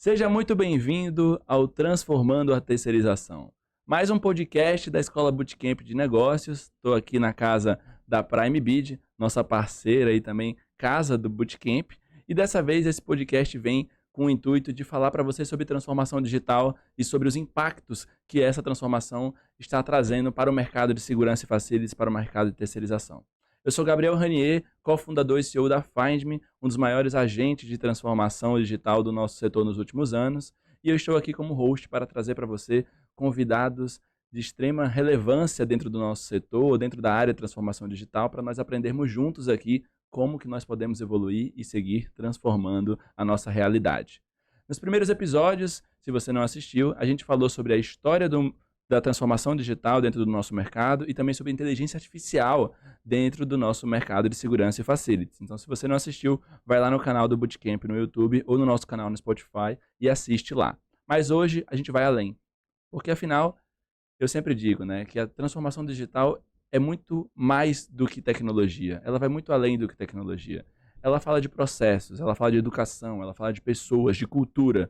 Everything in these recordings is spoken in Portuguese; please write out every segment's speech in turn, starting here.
Seja muito bem-vindo ao Transformando a Terceirização. Mais um podcast da Escola Bootcamp de Negócios. Estou aqui na casa da Prime Bid, nossa parceira e também casa do Bootcamp. E dessa vez esse podcast vem com o intuito de falar para você sobre transformação digital e sobre os impactos que essa transformação está trazendo para o mercado de segurança e facilities, para o mercado de terceirização. Eu sou Gabriel Ranier, cofundador e CEO da FindMe, um dos maiores agentes de transformação digital do nosso setor nos últimos anos, e eu estou aqui como host para trazer para você convidados de extrema relevância dentro do nosso setor, dentro da área de transformação digital, para nós aprendermos juntos aqui como que nós podemos evoluir e seguir transformando a nossa realidade. Nos primeiros episódios, se você não assistiu, a gente falou sobre a história da transformação digital dentro do nosso mercado e também sobre inteligência artificial dentro do nosso mercado de segurança e facilities. Então, se você não assistiu, vai lá no canal do Bootcamp no YouTube ou no nosso canal no Spotify e assiste lá. Mas hoje a gente vai além, porque afinal, eu sempre digo, né, que a transformação digital é muito mais do que tecnologia. Ela vai muito além do que tecnologia. Ela fala de processos, ela fala de educação, ela fala de pessoas, de cultura.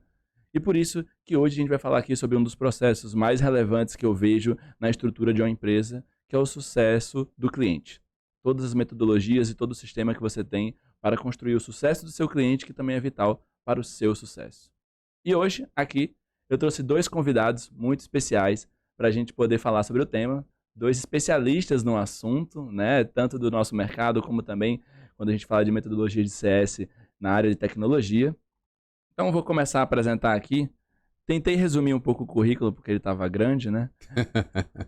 E por isso que hoje a gente vai falar aqui sobre um dos processos mais relevantes que eu vejo na estrutura de uma empresa, que é o sucesso do cliente. Todas as metodologias e todo o sistema que você tem para construir o sucesso do seu cliente, que também é vital para o seu sucesso. E hoje, aqui, eu trouxe dois convidados muito especiais para a gente poder falar sobre o tema, dois especialistas no assunto, né, tanto do nosso mercado como também quando a gente fala de metodologia de CS na área de tecnologia. Então, vou começar a apresentar aqui. Tentei resumir um pouco o currículo, porque ele estava grande, né?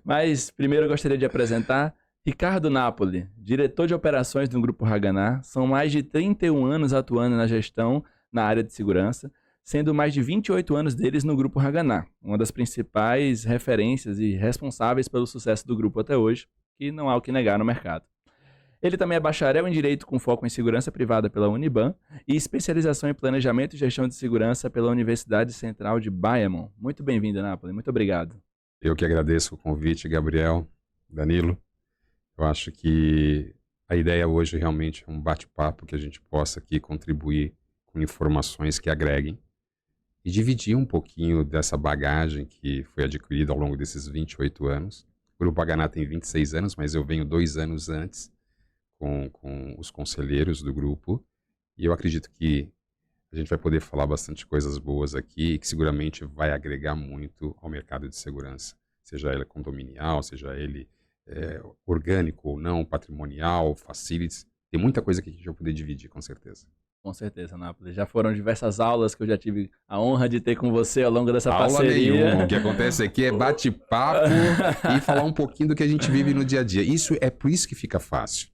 Mas, primeiro, eu gostaria de apresentar Ricardo Napoli, diretor de operações do Grupo Haganah. São mais de 31 anos atuando na gestão na área de segurança, sendo mais de 28 anos deles no Grupo Haganah, uma das principais referências e responsáveis pelo sucesso do grupo até hoje, que não há o que negar no mercado. Ele também é bacharel em Direito com foco em Segurança Privada pela Uniban e especialização em Planejamento e Gestão de Segurança pela Universidade Central de Bayamon. Muito bem-vindo, Napoli. Muito obrigado. Eu que agradeço o convite, Gabriel, Danilo. Eu acho que a ideia hoje realmente é um bate-papo que a gente possa aqui contribuir com informações que agreguem e dividir um pouquinho dessa bagagem que foi adquirida ao longo desses 28 anos. O Grupo Haganah tem 26 anos, mas eu venho 2 anos antes com os conselheiros do grupo, e eu acredito que a gente vai poder falar bastante coisas boas aqui, que seguramente vai agregar muito ao mercado de segurança, seja ele condominial, seja ele orgânico ou não, patrimonial, facilities, tem muita coisa que a gente vai poder dividir, com certeza. Com certeza, Napoli. Já foram diversas aulas que eu já tive a honra de ter com você ao longo dessa Aula parceria. Nenhuma. O que acontece aqui é bate-papo e falar um pouquinho do que a gente vive no dia a dia. Por isso que fica fácil.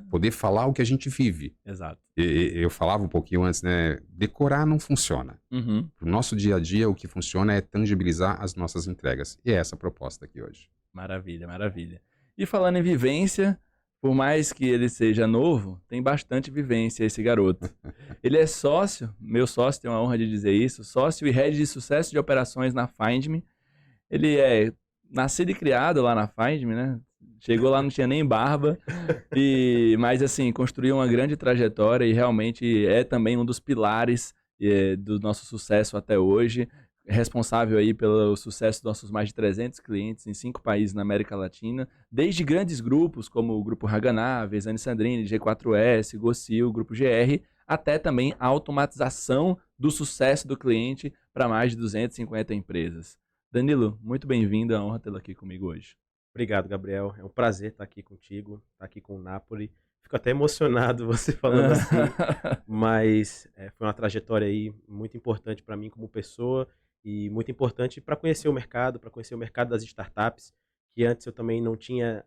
Poder falar o que a gente vive. Exato. Eu falava um pouquinho antes, né? Decorar não funciona. Para o nosso dia a dia, o que funciona é tangibilizar as nossas entregas. E é essa a proposta aqui hoje. Maravilha, maravilha. E falando em vivência, por mais que ele seja novo, tem bastante vivência esse garoto. Ele é sócio, meu sócio, tenho a honra de dizer isso, sócio e head de sucesso de operações na FindMe. Ele é nascido e criado lá na FindMe, né? Chegou lá, não tinha nem barba, mas assim, construiu uma grande trajetória e realmente é também um dos pilares do nosso sucesso até hoje. Responsável aí pelo sucesso dos nossos mais de 300 clientes em 5 países na América Latina, desde grandes grupos como o Grupo Haganah, Vezani Sandrini, G4S, Gocil, Grupo GR, até também a automatização do sucesso do cliente para mais de 250 empresas. Danilo, muito bem-vindo, é uma honra tê-lo aqui comigo hoje. Obrigado, Gabriel. É um prazer estar aqui contigo, estar aqui com o Napoli. Fico até emocionado você falando assim, mas foi uma trajetória aí muito importante para mim como pessoa e muito importante para conhecer o mercado das startups, que antes eu também não tinha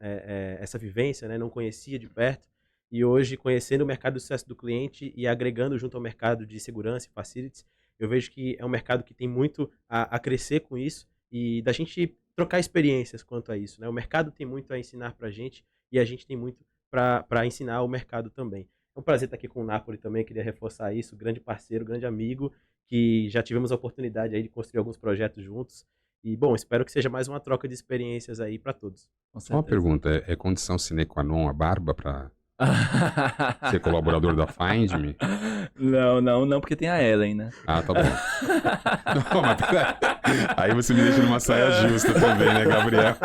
essa vivência, né? Não conhecia de perto, e hoje, conhecendo o mercado do sucesso do cliente e agregando junto ao mercado de segurança e facilities, eu vejo que é um mercado que tem muito a crescer com isso e da gente trocar experiências quanto a isso, né? O mercado tem muito a ensinar para a gente e a gente tem muito para ensinar o mercado também. É um prazer estar aqui com o Napoli também, queria reforçar isso, grande parceiro, grande amigo, que já tivemos a oportunidade aí de construir alguns projetos juntos. E, bom, espero que seja mais uma troca de experiências aí para todos. Só uma pergunta, é condição sine qua non a barba para Ser colaborador da Find Me? Não, porque tem a Ellen, né? Ah, tá bom. Não, mas aí você me deixa numa saia justa também, né, Gabriel?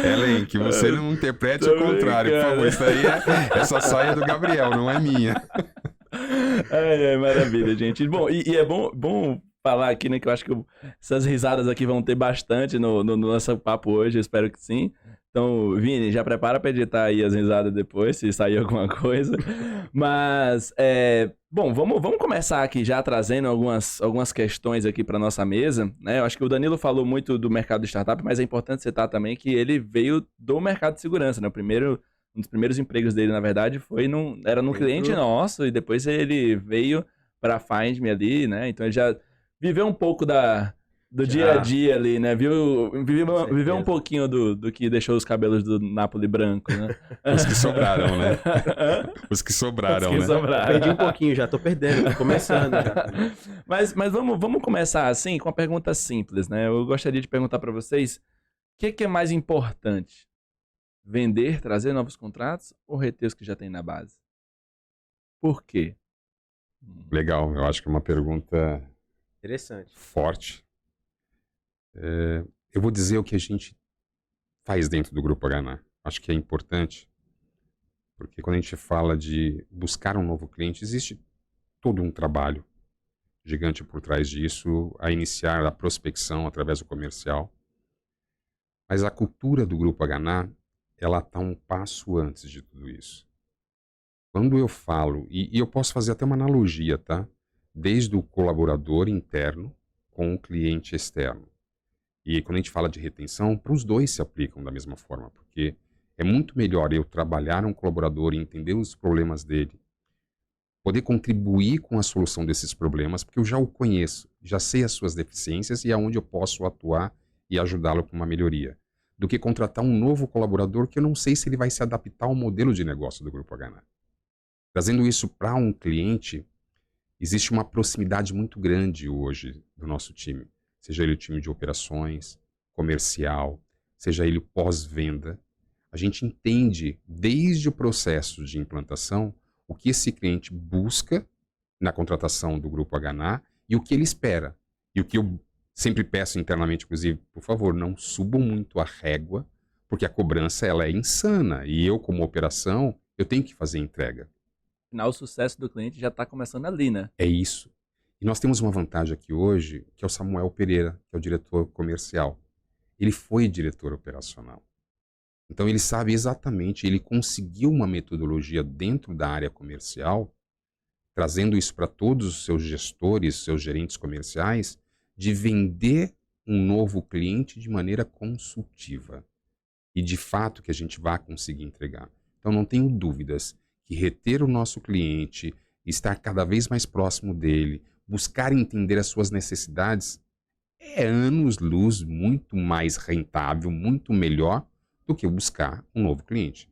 Ellen, que você não interprete Tô o contrário, por favor. brincando. Isso aí essa saia é do Gabriel, não é minha. Maravilha, gente. Bom, e é bom falar aqui, né, que eu acho que essas risadas aqui vão ter bastante no nosso papo hoje, eu espero que sim. Então, Vini, já prepara para editar aí as risadas depois, se sair alguma coisa. Mas, bom, vamos começar aqui já trazendo algumas questões aqui para nossa mesa, né? Eu acho que o Danilo falou muito do mercado de startup, mas é importante citar também que ele veio do mercado de segurança, né? Um dos primeiros empregos dele, na verdade, era num cliente nosso, e depois ele veio para Find Me ali, né? Então ele já viveu um pouco do dia a dia ali, né? Viveu um pouquinho do que deixou os cabelos do Napoli branco, né? Os que sobraram, né? Os que sobraram, Os que né? sobraram. Perdi um pouquinho já, tô perdendo, tô começando já. Mas vamos começar assim com uma pergunta simples, né? Eu gostaria de perguntar para vocês, o que é mais importante? Vender, trazer novos contratos ou reter os que já tem na base? Por quê? Legal, eu acho que é uma pergunta Interessante. forte. Eu vou dizer o que a gente faz dentro do Grupo HNA. Acho que é importante, porque quando a gente fala de buscar um novo cliente, existe todo um trabalho gigante por trás disso, a iniciar a prospecção através do comercial. Mas a cultura do Grupo HNA, ela está um passo antes de tudo isso. Quando eu falo, e eu posso fazer até uma analogia, tá? Desde o colaborador interno com o cliente externo. E quando a gente fala de retenção, para os dois se aplicam da mesma forma, porque é muito melhor eu trabalhar um colaborador e entender os problemas dele, poder contribuir com a solução desses problemas, porque eu já o conheço, já sei as suas deficiências e aonde eu posso atuar e ajudá-lo com uma melhoria, do que contratar um novo colaborador que eu não sei se ele vai se adaptar ao modelo de negócio do Grupo HNA. Trazendo isso para um cliente, existe uma proximidade muito grande hoje do nosso time, seja ele o time de operações, comercial, seja ele o pós-venda. A gente entende desde o processo de implantação o que esse cliente busca na contratação do Grupo HNA e o que ele espera. E o que eu sempre peço internamente, inclusive, por favor, não subam muito a régua, porque a cobrança ela é insana e eu, como operação, eu tenho que fazer entrega. Afinal, o sucesso do cliente já está começando ali, né? É isso. E nós temos uma vantagem aqui hoje, que é o Samuel Pereira, que é o diretor comercial. Ele foi diretor operacional. Então ele sabe exatamente, ele conseguiu uma metodologia dentro da área comercial, trazendo isso para todos os seus gestores, seus gerentes comerciais, de vender um novo cliente de maneira consultiva. E de fato que a gente vai conseguir entregar. Então não tenho dúvidas que reter o nosso cliente, estar cada vez mais próximo dele, buscar entender as suas necessidades, é anos-luz muito mais rentável, muito melhor do que buscar um novo cliente.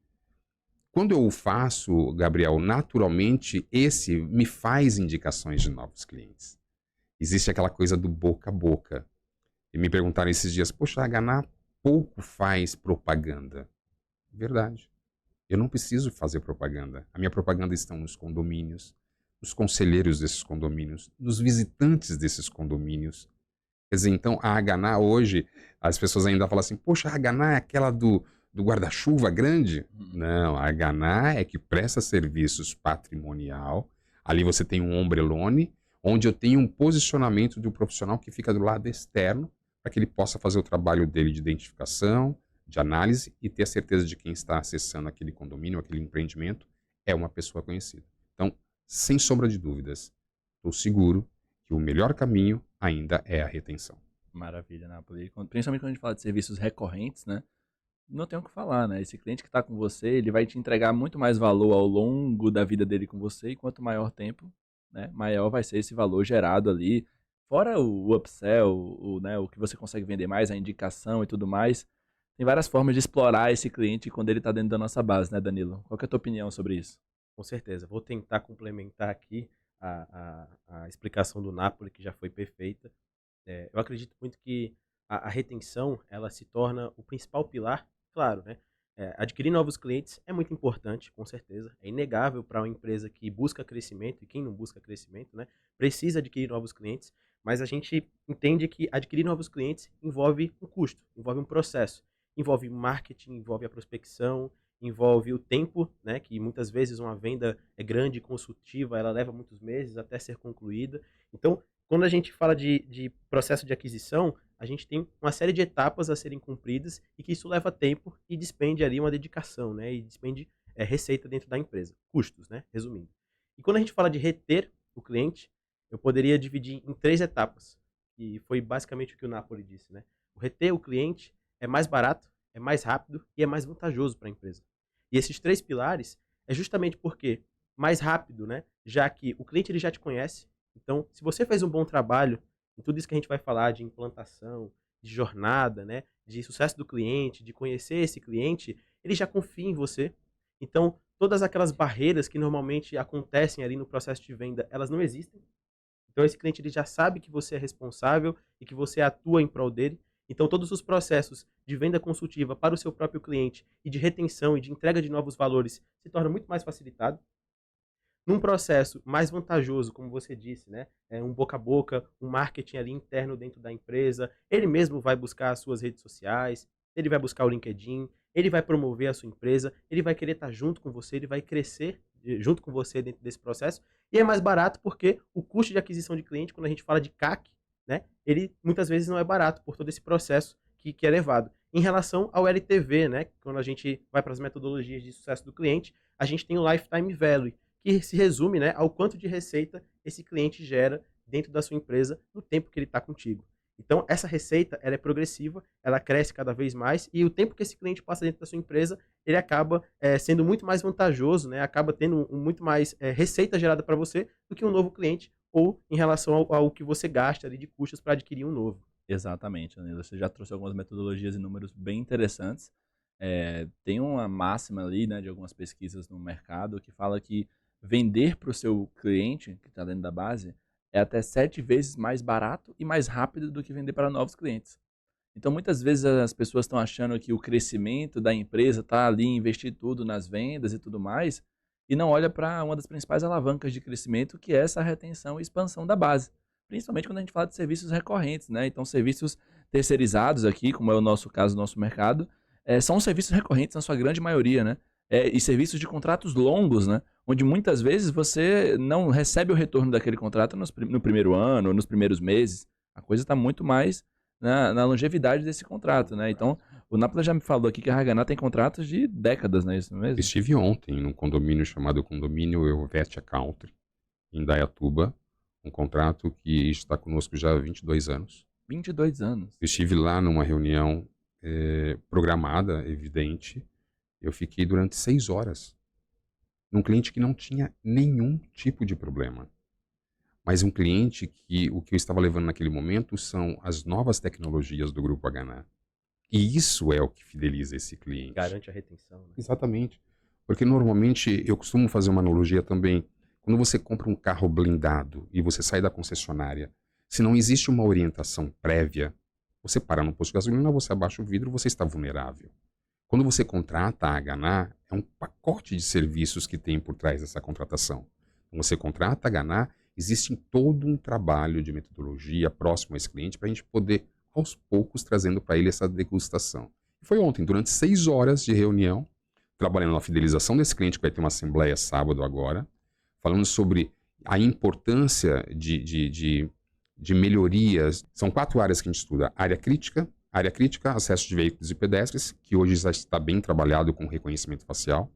Quando eu o faço, Gabriel, naturalmente esse me faz indicações de novos clientes. Existe aquela coisa do boca a boca. E me perguntaram esses dias, poxa, a HNA pouco faz propaganda. Verdade. Eu não preciso fazer propaganda. A minha propaganda está nos condomínios, nos conselheiros desses condomínios, nos visitantes desses condomínios. Quer dizer, então a HNA hoje, as pessoas ainda falam assim, poxa, a HNA é aquela do guarda-chuva grande? Não, a HNA é que presta serviços patrimonial. Ali você tem um ombrelone, onde eu tenho um posicionamento de um profissional que fica do lado externo, para que ele possa fazer o trabalho dele de identificação, de análise e ter a certeza de quem está acessando aquele condomínio, aquele empreendimento, é uma pessoa conhecida. Então, sem sombra de dúvidas, estou seguro que o melhor caminho ainda é a retenção. Maravilha, Napoli. Principalmente quando a gente fala de serviços recorrentes, né? Não tem o que falar, né? Esse cliente que está com você, ele vai te entregar muito mais valor ao longo da vida dele com você, e quanto maior tempo, né, maior vai ser esse valor gerado ali. Fora o upsell, né, o que você consegue vender mais, a indicação e tudo mais. Tem várias formas de explorar esse cliente quando ele está dentro da nossa base, né, Danilo? Qual que é a tua opinião sobre isso? Com certeza. Vou tentar complementar aqui a explicação do Napoli, que já foi perfeita. Eu acredito muito que a retenção ela se torna o principal pilar, claro, né? Adquirir novos clientes é muito importante, com certeza. É inegável para uma empresa que busca crescimento, e quem não busca crescimento, né, precisa adquirir novos clientes, mas a gente entende que adquirir novos clientes envolve um custo, envolve um processo, envolve marketing, envolve a prospecção, envolve o tempo, né, que muitas vezes uma venda é grande, consultiva, ela leva muitos meses até ser concluída. Então, quando a gente fala de processo de aquisição, a gente tem uma série de etapas a serem cumpridas e que isso leva tempo e despende ali uma dedicação, né? E despende receita dentro da empresa, custos, né? Resumindo. E quando a gente fala de reter o cliente, eu poderia dividir em 3 etapas, e foi basicamente o que o Napoli disse, né? O reter o cliente é mais barato, é mais rápido e é mais vantajoso para a empresa. E esses 3 pilares é justamente porque mais rápido, né? Já que o cliente ele já te conhece, então se você fez um bom trabalho em tudo isso que a gente vai falar de implantação, de jornada, né, de sucesso do cliente, de conhecer esse cliente, ele já confia em você. Então, todas aquelas barreiras que normalmente acontecem ali no processo de venda, elas não existem. Então, esse cliente ele já sabe que você é responsável e que você atua em prol dele. Então, todos os processos de venda consultiva para o seu próprio cliente e de retenção e de entrega de novos valores se tornam muito mais facilitado num processo mais vantajoso, como você disse, né? Um boca a boca, um marketing ali interno dentro da empresa. Ele mesmo vai buscar as suas redes sociais, ele vai buscar o LinkedIn, ele vai promover a sua empresa, ele vai querer estar junto com você, ele vai crescer junto com você dentro desse processo. E é mais barato porque o custo de aquisição de cliente, quando a gente fala de CAC, né? Ele muitas vezes não é barato por todo esse processo que é levado. Em relação ao LTV, né? Quando a gente vai para as metodologias de sucesso do cliente, a gente tem o Lifetime Value, que se resume, né, ao quanto de receita esse cliente gera dentro da sua empresa no tempo que ele está contigo. Então, essa receita ela é progressiva, ela cresce cada vez mais e o tempo que esse cliente passa dentro da sua empresa, ele acaba sendo muito mais vantajoso, né, acaba tendo muito mais receita gerada para você do que um novo cliente ou em relação ao que você gasta ali de custos para adquirir um novo. Exatamente, Danilo. Você já trouxe algumas metodologias e números bem interessantes. Tem uma máxima ali, né, de algumas pesquisas no mercado que fala que vender para o seu cliente, que está dentro da base, é até 7 vezes mais barato e mais rápido do que vender para novos clientes. Então, muitas vezes as pessoas estão achando que o crescimento da empresa está ali em investir tudo nas vendas e tudo mais, e não olha para uma das principais alavancas de crescimento, que é essa retenção e expansão da base. Principalmente quando a gente fala de serviços recorrentes, né? Então, serviços terceirizados aqui, como é o nosso caso, nosso mercado, são serviços recorrentes na sua grande maioria, né? E serviços de contratos longos, né? Onde muitas vezes você não recebe o retorno daquele contrato no primeiro ano, nos primeiros meses. A coisa está muito mais na longevidade desse contrato, né? Então, o Napoli já me falou aqui que a Haganah tem contratos de décadas, não é isso mesmo? Estive ontem num condomínio chamado Condomínio Helvetia Country, em Dayatuba, um contrato que está conosco já há 22 anos. 22 anos. Eu estive lá numa reunião programada, evidente. Eu fiquei durante 6 horas num cliente que não tinha nenhum tipo de problema. Mas um cliente que o que eu estava levando naquele momento são as novas tecnologias do Grupo Haganah. E isso é o que fideliza esse cliente. Garante a retenção, né? Exatamente. Porque normalmente eu costumo fazer uma analogia também. Quando você compra um carro blindado e você sai da concessionária, se não existe uma orientação prévia, você para no posto de gasolina, você abaixa o vidro, você está vulnerável. Quando você contrata a Haganah, é um pacote de serviços que tem por trás dessa contratação. Quando você contrata a Haganah, existe todo um trabalho de metodologia próximo a esse cliente para a gente poder, aos poucos, trazendo para ele essa degustação. E foi ontem, durante 6 horas de reunião, trabalhando na fidelização desse cliente, que vai ter uma assembleia sábado agora, falando sobre a importância de melhorias. São 4 áreas que a gente estuda. Área crítica, acesso de veículos e pedestres, que hoje já está bem trabalhado com reconhecimento facial.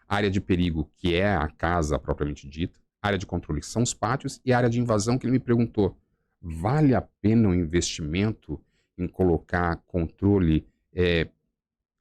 Área de perigo, que é a casa propriamente dita. Área de controle, que são os pátios. E área de invasão, que ele me perguntou, vale a pena o investimento em colocar controle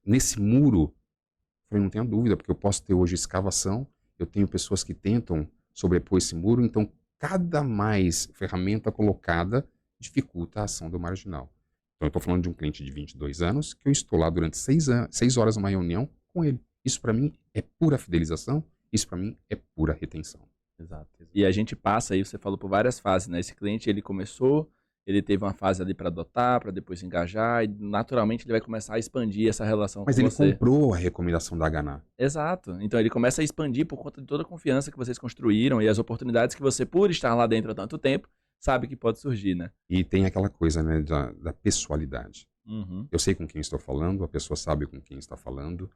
nesse muro? Eu falei, não tenha dúvida, porque eu posso ter hoje escavação, eu tenho pessoas que tentam sobrepor esse muro, então cada mais ferramenta colocada dificulta a ação do marginal. Então eu estou falando de um cliente de 22 anos, que eu estou lá durante 6 horas numa reunião com ele. Isso para mim é pura fidelização, isso para mim é pura retenção. Exato. E a gente passa aí, você falou por várias fases, né? Esse cliente, ele começou ele teve uma fase ali para adotar, para depois se engajar, e naturalmente ele vai começar a expandir essa relação Mas com ele você. comprou a recomendação da H&A. Exato. Então ele começa a expandir por conta de toda a confiança que vocês construíram e as oportunidades que você, por estar lá dentro há tanto tempo, sabe que pode surgir, né? E tem aquela coisa, né, da pessoalidade. Uhum. Eu sei com quem estou falando, a pessoa sabe com quem está falando,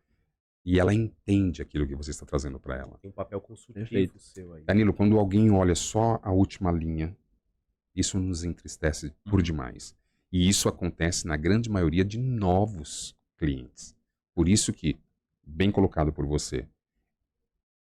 e ela entende aquilo que você está trazendo para ela. Tem um papel consultivo Perfeito. seu aí. Danilo, quando alguém olha só a última linha, isso nos entristece por demais. E isso acontece na grande maioria de novos clientes. Por isso que, bem colocado por você,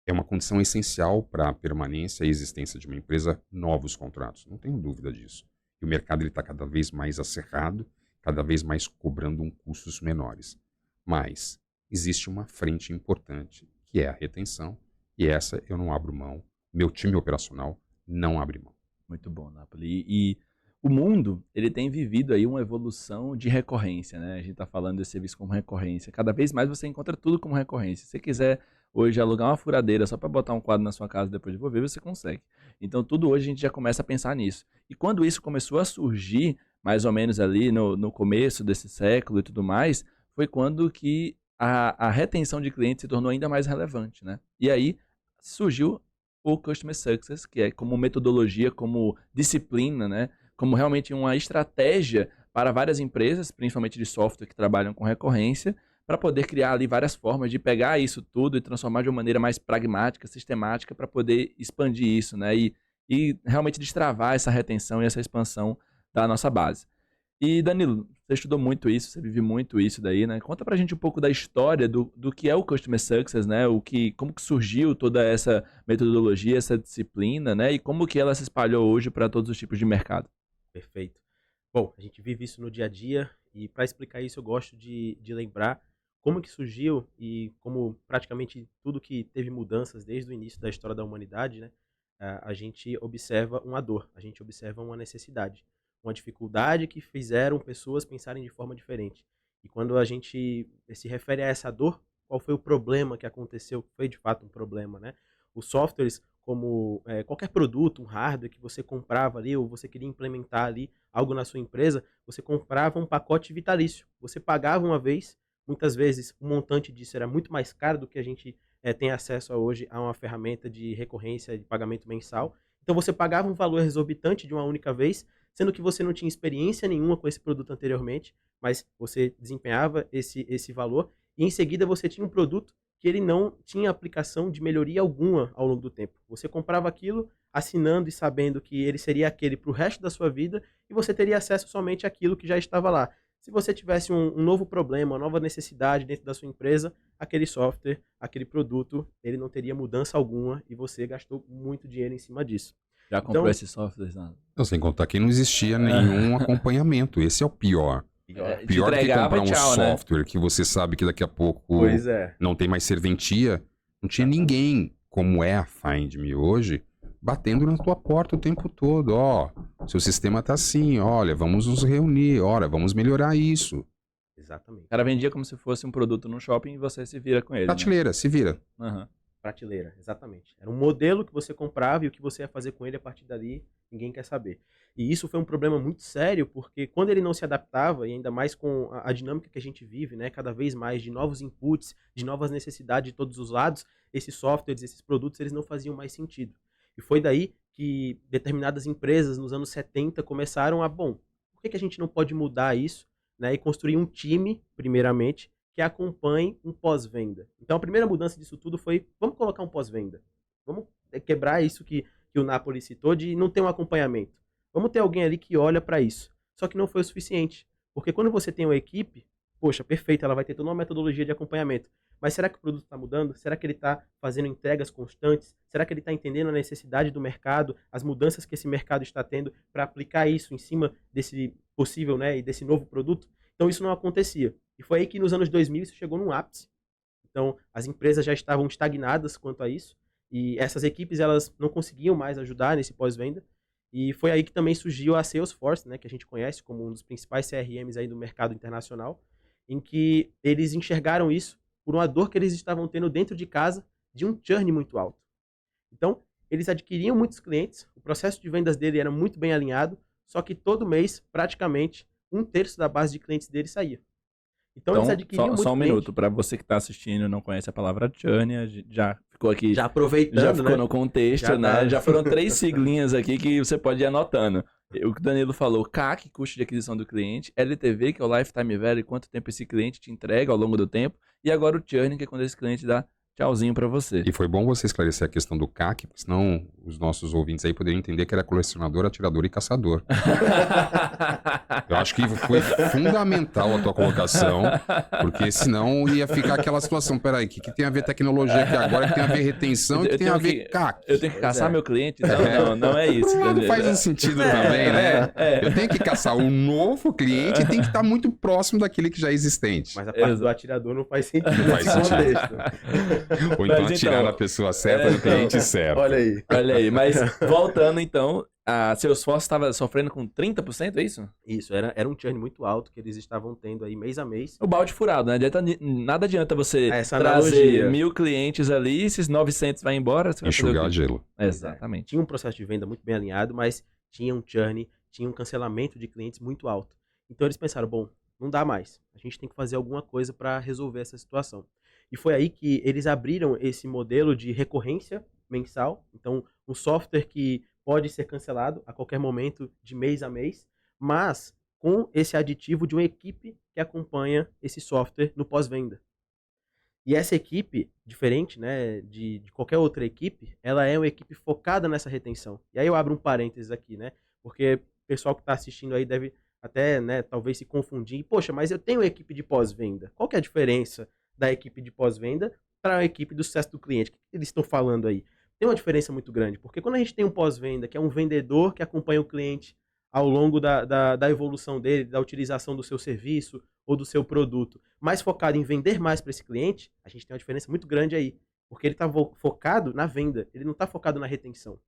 é uma condição essencial para a permanência e existência de uma empresa, novos contratos. Não tenho dúvida disso. E o mercado está cada vez mais acerrado, cada vez mais cobrando custos menores. Mas existe uma frente importante, que é a retenção, e essa eu não abro mão. Meu time operacional não abre mão. Muito bom, Napoli. E o mundo, ele tem vivido aí uma evolução de recorrência, né? A gente está falando desse serviço como recorrência. Cada vez mais você encontra tudo como recorrência. Se você quiser hoje alugar uma furadeira só para botar um quadro na sua casa e depois devolver, você consegue. Então tudo hoje a gente já começa a pensar nisso. E quando isso começou a surgir, mais ou menos ali no começo desse século e tudo mais, foi quando que a retenção de clientes se tornou ainda mais relevante, né? E aí surgiu o Customer Success, que é como metodologia, como disciplina, né? Como realmente uma estratégia para várias empresas, principalmente de software que trabalham com recorrência, para poder criar ali várias formas de pegar isso tudo e transformar de uma maneira mais pragmática, sistemática, para poder expandir isso, né? E realmente destravar essa retenção e essa expansão da nossa base. E Danilo, você estudou muito isso, você vive muito isso daí, né? Conta pra gente um pouco da história do que é o Customer Success, né? Como que surgiu toda essa metodologia, essa disciplina, né? E como que ela se espalhou hoje para todos os tipos de mercado. Perfeito. Bom, a gente vive isso no dia a dia e para explicar isso eu gosto de lembrar como que surgiu e como praticamente tudo que teve mudanças desde o início da história da humanidade, né? A gente observa uma dor, a gente observa uma necessidade, uma dificuldade que fizeram pessoas pensarem de forma diferente. E quando a gente se refere a essa dor, qual foi o problema que aconteceu? Foi de fato um problema, né? Os softwares, como qualquer produto, um hardware que você comprava ali, ou você queria implementar ali algo na sua empresa, você comprava um pacote vitalício. Você pagava uma vez, muitas vezes o montante disso era muito mais caro do que a gente tem acesso a hoje a uma ferramenta de recorrência de pagamento mensal. Então você pagava um valor exorbitante de uma única vez, sendo que você não tinha experiência nenhuma com esse produto anteriormente, mas você desempenhava esse valor e em seguida você tinha um produto que ele não tinha aplicação de melhoria alguma ao longo do tempo. Você comprava aquilo assinando e sabendo que ele seria aquele para o resto da sua vida e você teria acesso somente àquilo que já estava lá. Se você tivesse um novo problema, uma nova necessidade dentro da sua empresa, aquele software, aquele produto, ele não teria mudança alguma e você gastou muito dinheiro em cima disso. Já comprou Então, esses softwares, não? Não, sem contar que não existia nenhum acompanhamento. Esse é o pior. Te Pior que entregava comprar e tchau, né? software que você sabe que daqui a pouco pois é. não tem mais serventia. Não tinha ninguém, como é a Find Me hoje, batendo na tua porta o tempo todo. Ó, seu sistema tá assim, olha, vamos nos reunir, olha, vamos melhorar isso. Exatamente. O cara vendia como se fosse um produto no shopping e você se vira com ele. Prateleira, se vira. Né? Uhum. Prateleira, exatamente. Era um modelo que você comprava e o que você ia fazer com ele a partir dali, ninguém quer saber. E isso foi um problema muito sério, porque quando ele não se adaptava, e ainda mais com a dinâmica que a gente vive, né, cada vez mais de novos inputs, de novas necessidades de todos os lados, esses softwares, esses produtos, eles não faziam mais sentido. E foi daí que determinadas empresas nos anos 70 começaram a, bom, por que a gente não pode mudar isso, né, e construir um time, primeiramente, que acompanhe um pós-venda. Então a primeira mudança disso tudo foi, vamos colocar um pós-venda. Vamos quebrar isso que o Napoli citou de não ter um acompanhamento. Vamos ter alguém ali que olha para isso. Só que não foi o suficiente. Porque quando você tem uma equipe, poxa, perfeito, ela vai ter toda uma metodologia de acompanhamento. Mas será que o produto está mudando? Será que ele está fazendo entregas constantes? Será que ele está entendendo a necessidade do mercado, as mudanças que esse mercado está tendo para aplicar isso em cima desse possível, né, e desse novo produto? Então isso não acontecia. E foi aí que nos anos 2000 isso chegou num ápice. Então as empresas já estavam estagnadas quanto a isso. E essas equipes elas não conseguiam mais ajudar nesse pós-venda. E foi aí que também surgiu a Salesforce, né, que a gente conhece como um dos principais CRMs aí do mercado internacional, em que eles enxergaram isso por uma dor que eles estavam tendo dentro de casa de um churn muito alto. Então, eles adquiriam muitos clientes, o processo de vendas dele era muito bem alinhado, só que todo mês, praticamente, 1/3 da base de clientes dele saía. Então eles adquiriam muito só um cliente. minuto, para você que está assistindo e não conhece a palavra churn, a gente já ficou aqui, Já aproveitando, já ficou né? no contexto, Já né? tá. Já foram 3 siglinhas aqui que você pode ir anotando. O que o Danilo falou, CAC, custo de aquisição do cliente, LTV, que é o Lifetime Value, quanto tempo esse cliente te entrega ao longo do tempo, e agora o churn, que é quando esse cliente dá tchauzinho para você. E foi bom você esclarecer a questão do CAC, porque senão os nossos ouvintes aí poderiam entender que era colecionador, atirador e caçador. Eu acho que foi fundamental a tua colocação, porque senão ia ficar aquela situação, peraí, o que tem a ver tecnologia aqui agora, que tem a ver retenção e que tem a ver CAC? Eu tenho que caçar Pois é. meu cliente? Não é isso. Não Danilo. faz um sentido também, né? Eu tenho que caçar um novo cliente e tem que estar muito próximo daquele que já é existente. Mas a parte Exato. do atirador não faz sentido Não faz nesse sentido. contexto. Ou então Mas atirar então- na pessoa certa, no cliente certo. Olha aí. Olha aí, mas voltando então, a Salesforce estava sofrendo com 30%, é isso? Isso, era um churn muito alto que eles estavam tendo aí mês a mês. O balde furado, né? Nada adianta você Essa trazer analogia. 1.000 clientes ali, esses 900 vai embora, você vai fazer o Enxugar quê? gelo. Exatamente. Tinha um processo de venda muito bem alinhado, mas tinha um churn, tinha um cancelamento de clientes muito alto. Então eles pensaram, bom, não dá mais. A gente tem que fazer alguma coisa para resolver essa situação. E foi aí que eles abriram esse modelo de recorrência mensal. Então, um software que pode ser cancelado a qualquer momento, de mês a mês, mas com esse aditivo de uma equipe que acompanha esse software no pós-venda. E essa equipe, diferente, né, de qualquer outra equipe, ela é uma equipe focada nessa retenção. E aí eu abro um parênteses aqui, né? Porque o pessoal que está assistindo aí deve até, né, talvez se confundir. Poxa, mas eu tenho uma equipe de pós-venda. Qual que é a diferença da equipe de pós-venda para a equipe do sucesso do cliente? O que eles estão falando aí? Tem uma diferença muito grande, porque quando a gente tem um pós-venda, que é um vendedor que acompanha o cliente ao longo da evolução dele, da utilização do seu serviço ou do seu produto, mais focado em vender mais para esse cliente, a gente tem uma diferença muito grande aí, porque ele está focado na venda, ele não está focado na retenção.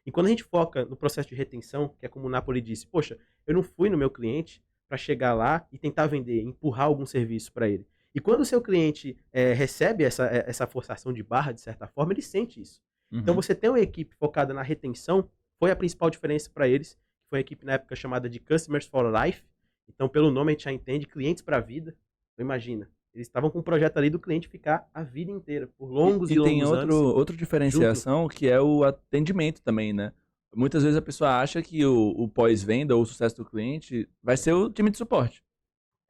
E quando a gente foca no processo de retenção, que é como o Napoli disse, poxa, eu não fui no meu cliente para chegar lá e tentar vender, empurrar algum serviço para ele. E quando o seu cliente recebe essa forçação de barra, de certa forma, ele sente isso. Então você tem uma equipe focada na retenção, foi a principal diferença para eles, que foi a equipe na época chamada de Customers for Life. Então pelo nome a gente já entende, clientes para a vida. Então imagina, eles estavam com um projeto ali do cliente ficar a vida inteira, por longos e longos tem anos. outra diferenciação que é o atendimento também, né? Muitas vezes a pessoa acha que o pós-venda ou o sucesso do cliente vai ser o time de suporte.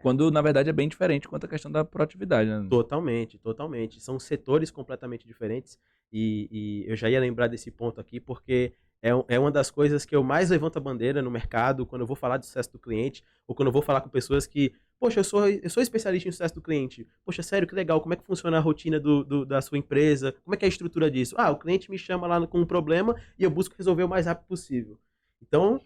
Quando, na verdade, é bem diferente quanto à questão da proatividade, né? Totalmente, totalmente. São setores completamente diferentes e eu já ia lembrar desse ponto aqui porque é uma das coisas que eu mais levanto a bandeira no mercado quando eu vou falar de sucesso do cliente ou quando eu vou falar com pessoas que, poxa, eu sou especialista em sucesso do cliente. Poxa, sério, que legal, como é que funciona a rotina da sua empresa? Como é que é a estrutura disso? Ah, o cliente me chama lá com um problema e eu busco resolver o mais rápido possível. Então,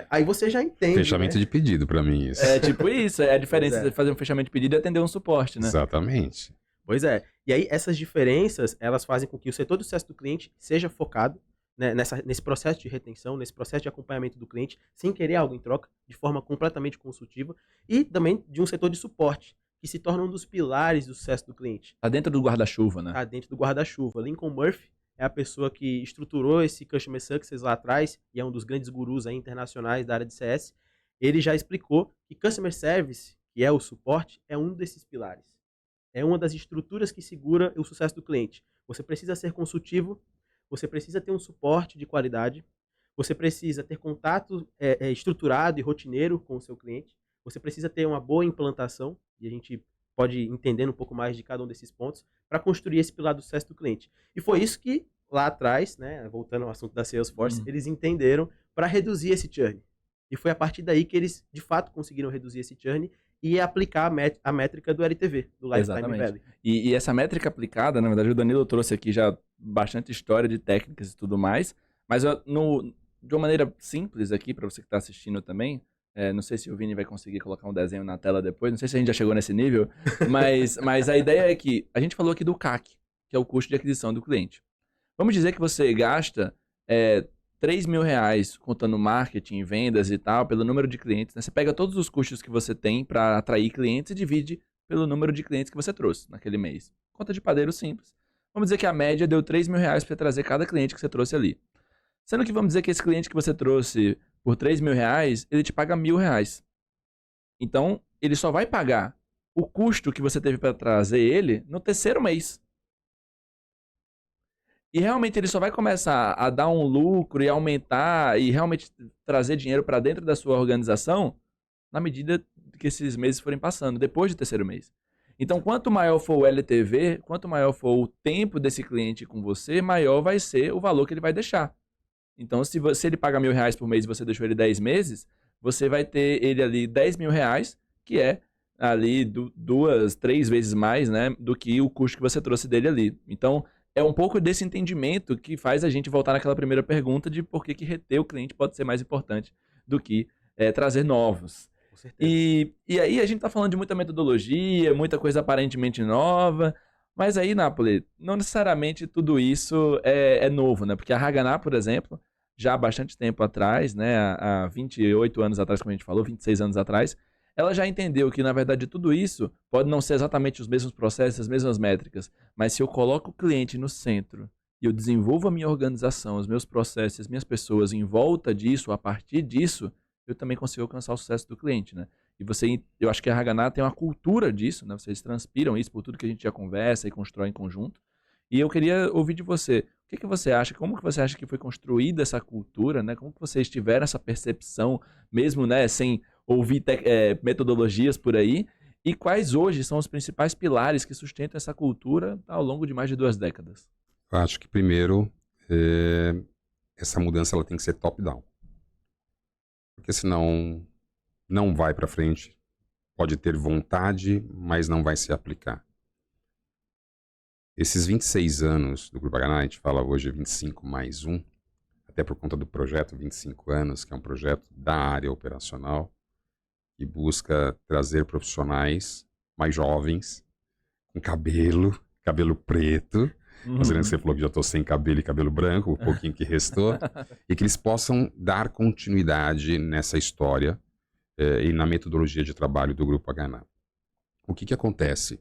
aí você já entende, Fechamento né? de pedido pra mim isso. É tipo isso, é a diferença Pois é. de fazer um fechamento de pedido e atender um suporte, né? Exatamente. Pois é. E aí, essas diferenças, elas fazem com que o setor do sucesso do cliente seja focado, né, nesse processo de retenção, nesse processo de acompanhamento do cliente, sem querer algo em troca, de forma completamente consultiva, e também de um setor de suporte, que se torna um dos pilares do sucesso do cliente. Tá dentro do guarda-chuva, né? Tá dentro do guarda-chuva. Lincoln Murphy é a pessoa que estruturou esse Customer Success lá atrás, e é um dos grandes gurus aí internacionais da área de CS. Ele já explicou que Customer Service, que é o suporte, é um desses pilares. É uma das estruturas que segura o sucesso do cliente. Você precisa ser consultivo, você precisa ter um suporte de qualidade, você precisa ter contato estruturado e rotineiro com o seu cliente, você precisa ter uma boa implantação, e a gente pode ir entendendo um pouco mais de cada um desses pontos, para construir esse pilar do sucesso do cliente. E foi isso que, lá atrás, né, voltando ao assunto da Salesforce, eles entenderam para reduzir esse churn. E foi a partir daí que eles, de fato, conseguiram reduzir esse churn e aplicar a métrica do LTV, do Lifetime Exatamente. Value. E essa métrica aplicada, na verdade, o Danilo trouxe aqui já bastante história de técnicas e tudo mais, mas de uma maneira simples aqui, para você que está assistindo também, não sei se o Vini vai conseguir colocar um desenho na tela depois, não sei se a gente já chegou nesse nível, mas a ideia é que a gente falou aqui do CAC, que é o custo de aquisição do cliente. Vamos dizer que você gasta R$3.000 contando marketing, vendas e tal, pelo número de clientes, né? Você pega todos os custos que você tem para atrair clientes e divide pelo número de clientes que você trouxe naquele mês. Conta de padeiro simples. Vamos dizer que a média deu R$3.000 para trazer cada cliente que você trouxe ali. Sendo que vamos dizer que esse cliente que você trouxe por 3 mil reais, ele te paga R$ 1.000. Então, ele só vai pagar o custo que você teve para trazer ele no terceiro mês. E realmente ele só vai começar a dar um lucro e aumentar e realmente trazer dinheiro para dentro da sua organização na medida que esses meses forem passando, depois do terceiro mês. Então, quanto maior for o LTV, quanto maior for o tempo desse cliente com você, maior vai ser o valor que ele vai deixar. Então, se ele paga R$ 1.000 por mês e você deixou ele 10 meses, você vai ter ele ali R$ 10.000, que é ali 2, 3 vezes mais, né, do que o custo que você trouxe dele ali. Então, é um pouco desse entendimento que faz a gente voltar naquela primeira pergunta de por que reter o cliente pode ser mais importante do que trazer novos. Com certeza. E aí a gente tá falando de muita metodologia, muita coisa aparentemente nova, mas aí, Napoli, não necessariamente tudo isso é novo, né? Porque a Haganah, por exemplo, já há bastante tempo atrás, né, há 28 anos atrás, como a gente falou, 26 anos atrás, ela já entendeu que, na verdade, tudo isso pode não ser exatamente os mesmos processos, as mesmas métricas, mas se eu coloco o cliente no centro e eu desenvolvo a minha organização, os meus processos, as minhas pessoas em volta disso, a partir disso, eu também consigo alcançar o sucesso do cliente, né? E eu acho que a Haganah tem uma cultura disso, né? Vocês transpiram isso por tudo que a gente já conversa e constrói em conjunto. E eu queria ouvir de você, o que você acha, como que você acha que foi construída essa cultura, né? Como que vocês tiveram essa percepção, mesmo, né, sem ouvir metodologias por aí, e quais hoje são os principais pilares que sustentam essa cultura ao longo de mais de 2 décadas? Eu acho que primeiro, essa mudança ela tem que ser top-down. Porque senão não vai para frente. Pode ter vontade, mas não vai se aplicar. Esses 26 anos do Grupo Haganah, a gente fala hoje 25 mais 1, até por conta do projeto 25 anos, que é um projeto da área operacional, que busca trazer profissionais mais jovens, com cabelo preto, considerando que você falou que já estou sem cabelo e cabelo branco, o pouquinho que restou, e que eles possam dar continuidade nessa história e na metodologia de trabalho do Grupo Haganah. O que acontece?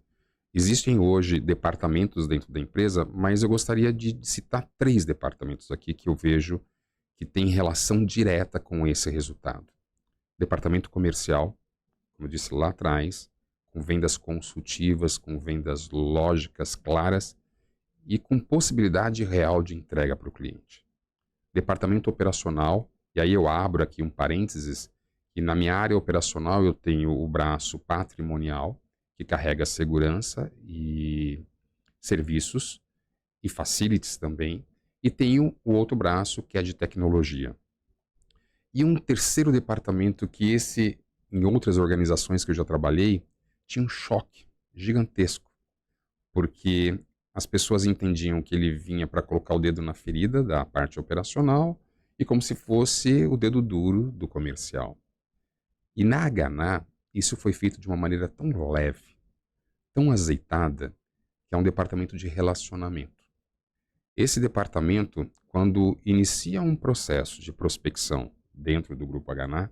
Existem hoje departamentos dentro da empresa, mas eu gostaria de citar 3 departamentos aqui que eu vejo que têm relação direta com esse resultado. Departamento comercial, como eu disse lá atrás, com vendas consultivas, com vendas lógicas, claras e com possibilidade real de entrega para o cliente. Departamento operacional, e aí eu abro aqui um parênteses, que na minha área operacional eu tenho o braço patrimonial, que carrega segurança e serviços e facilities também, e tenho o outro braço que é de tecnologia. E um terceiro departamento que em outras organizações que eu já trabalhei, tinha um choque gigantesco, porque as pessoas entendiam que ele vinha para colocar o dedo na ferida da parte operacional e como se fosse o dedo duro do comercial. E na Haganah, isso foi feito de uma maneira tão leve, tão azeitada, que é um departamento de relacionamento. Esse departamento, quando inicia um processo de prospecção dentro do Grupo Haganah,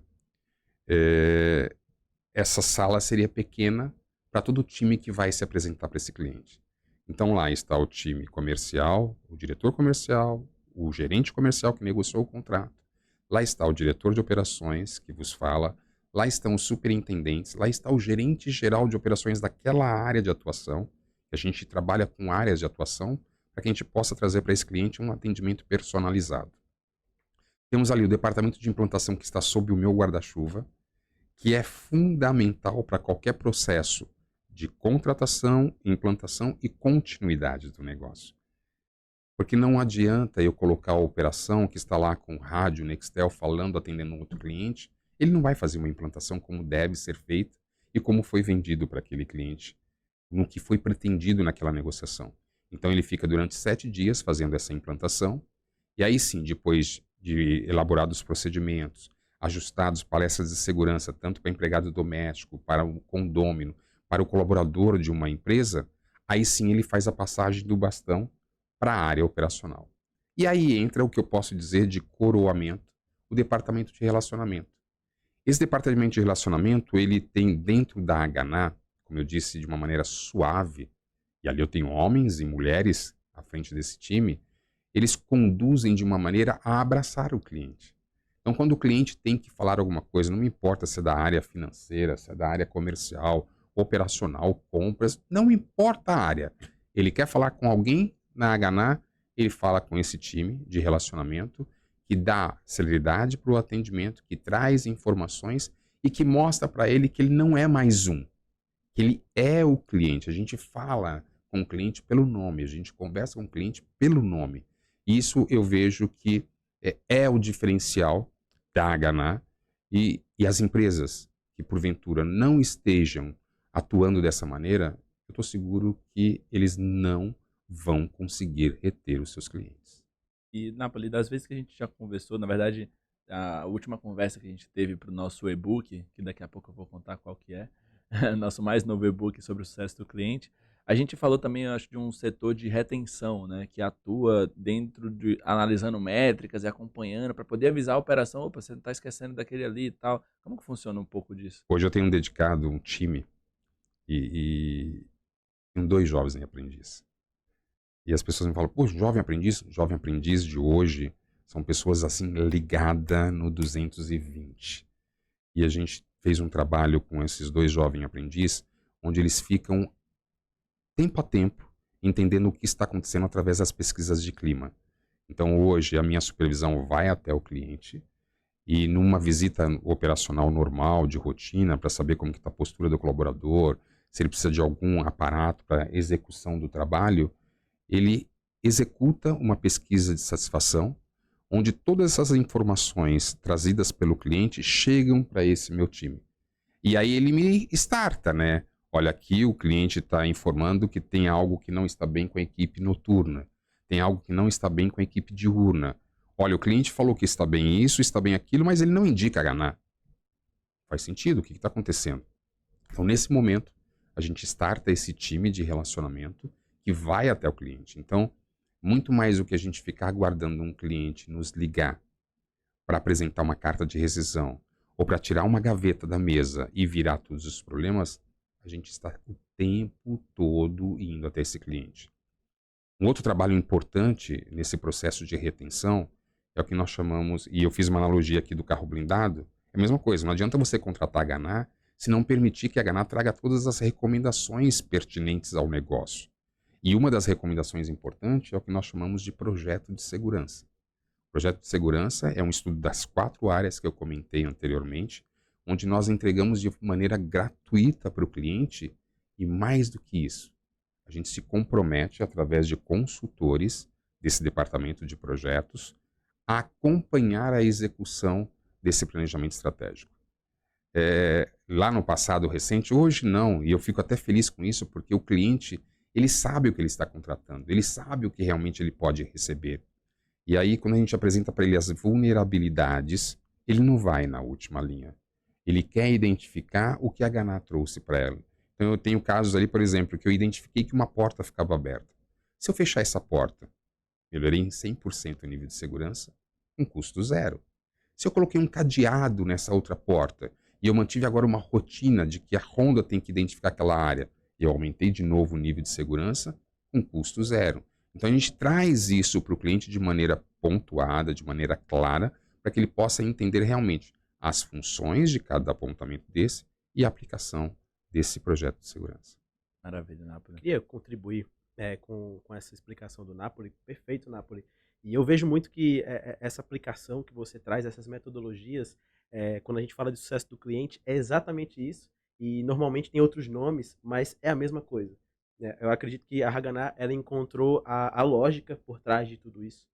essa sala seria pequena para todo o time que vai se apresentar para esse cliente. Então lá está o time comercial, o diretor comercial, o gerente comercial que negociou o contrato. Lá está o diretor de operações que vos fala. Lá estão os superintendentes, lá está o gerente geral de operações daquela área de atuação, que a gente trabalha com áreas de atuação, para que a gente possa trazer para esse cliente um atendimento personalizado. Temos ali o departamento de implantação que está sob o meu guarda-chuva, que é fundamental para qualquer processo de contratação, implantação e continuidade do negócio. Porque não adianta eu colocar a operação que está lá com rádio, Nextel, falando, atendendo um outro cliente, ele não vai fazer uma implantação como deve ser feita e como foi vendido para aquele cliente, no que foi pretendido naquela negociação. Então ele fica durante 7 dias fazendo essa implantação e aí sim, depois de elaborados os procedimentos, ajustados palestras de segurança, tanto para empregado doméstico, para o condômino, para o colaborador de uma empresa, aí sim ele faz a passagem do bastão para a área operacional. E aí entra o que eu posso dizer de coroamento, o departamento de relacionamento. Esse departamento de relacionamento, ele tem dentro da Haganah, como eu disse, de uma maneira suave, e ali eu tenho homens e mulheres à frente desse time, eles conduzem de uma maneira a abraçar o cliente. Então, quando o cliente tem que falar alguma coisa, não me importa se é da área financeira, se é da área comercial, operacional, compras, não importa a área. Ele quer falar com alguém na Hana, ele fala com esse time de relacionamento que dá celeridade para o atendimento, que traz informações e que mostra para ele que ele não é mais um, que ele é o cliente. A gente fala com o cliente pelo nome, a gente conversa com o cliente pelo nome. Isso eu vejo que é o diferencial da Hana e as empresas que porventura não estejam atuando dessa maneira, eu estou seguro que eles não vão conseguir reter os seus clientes. E, Napoli, das vezes que a gente já conversou, na verdade, a última conversa que a gente teve para o nosso e-book, que daqui a pouco eu vou contar qual que é, nosso mais novo e-book sobre o sucesso do cliente, a gente falou também, eu acho, de um setor de retenção, né, que atua dentro de, analisando métricas e acompanhando para poder avisar a operação, opa, você não está esquecendo daquele ali e tal. Como que funciona um pouco disso? Hoje eu tenho dedicado um time e tenho 2 jovens aprendizes. E as pessoas me falam, pô, jovem aprendiz de hoje são pessoas assim ligadas no 220. E a gente fez um trabalho com esses 2 jovens aprendizes, onde eles ficam tempo a tempo entendendo o que está acontecendo através das pesquisas de clima. Então hoje a minha supervisão vai até o cliente e numa visita operacional normal, de rotina, para saber como está a postura do colaborador, se ele precisa de algum aparato para execução do trabalho, ele executa uma pesquisa de satisfação, onde todas essas informações trazidas pelo cliente chegam para esse meu time. E aí ele me starta, né? Olha, aqui o cliente está informando que tem algo que não está bem com a equipe noturna, tem algo que não está bem com a equipe diurna. Olha, o cliente falou que está bem isso, está bem aquilo, mas ele não indica a Hana. Faz sentido? O que está acontecendo? Então, nesse momento, a gente starta esse time de relacionamento que vai até o cliente. Então, muito mais do que a gente ficar aguardando um cliente nos ligar para apresentar uma carta de rescisão ou para tirar uma gaveta da mesa e virar todos os problemas, a gente está o tempo todo indo até esse cliente. Um outro trabalho importante nesse processo de retenção é o que nós chamamos, e eu fiz uma analogia aqui do carro blindado, é a mesma coisa, não adianta você contratar a Hana se não permitir que a Hana traga todas as recomendações pertinentes ao negócio. E uma das recomendações importantes é o que nós chamamos de projeto de segurança. O projeto de segurança é um estudo das 4 áreas que eu comentei anteriormente, onde nós entregamos de maneira gratuita para o cliente e mais do que isso, a gente se compromete através de consultores desse departamento de projetos a acompanhar a execução desse planejamento estratégico. Lá no passado recente, hoje não, e eu fico até feliz com isso, porque o cliente, ele sabe o que ele está contratando, ele sabe o que realmente ele pode receber. E aí, quando a gente apresenta para ele as vulnerabilidades, ele não vai na última linha. Ele quer identificar o que a Hana trouxe para ela. Então, eu tenho casos ali, por exemplo, que eu identifiquei que uma porta ficava aberta. Se eu fechar essa porta, melhorei em 100% o nível de segurança, com custo 0. Se eu coloquei um cadeado nessa outra porta e eu mantive agora uma rotina de que a Honda tem que identificar aquela área e eu aumentei de novo o nível de segurança, com custo 0. Então a gente traz isso para o cliente de maneira pontuada, de maneira clara, para que ele possa entender realmente as funções de cada apontamento desse e a aplicação desse projeto de segurança. Maravilha, Napoli. Queria contribuir com essa explicação do Napoli. Perfeito, Napoli. E eu vejo muito que essa aplicação que você traz, essas metodologias, quando a gente fala de sucesso do cliente, é exatamente isso. E normalmente tem outros nomes, mas é a mesma coisa. Eu acredito que a Hana, ela encontrou a lógica por trás de tudo isso.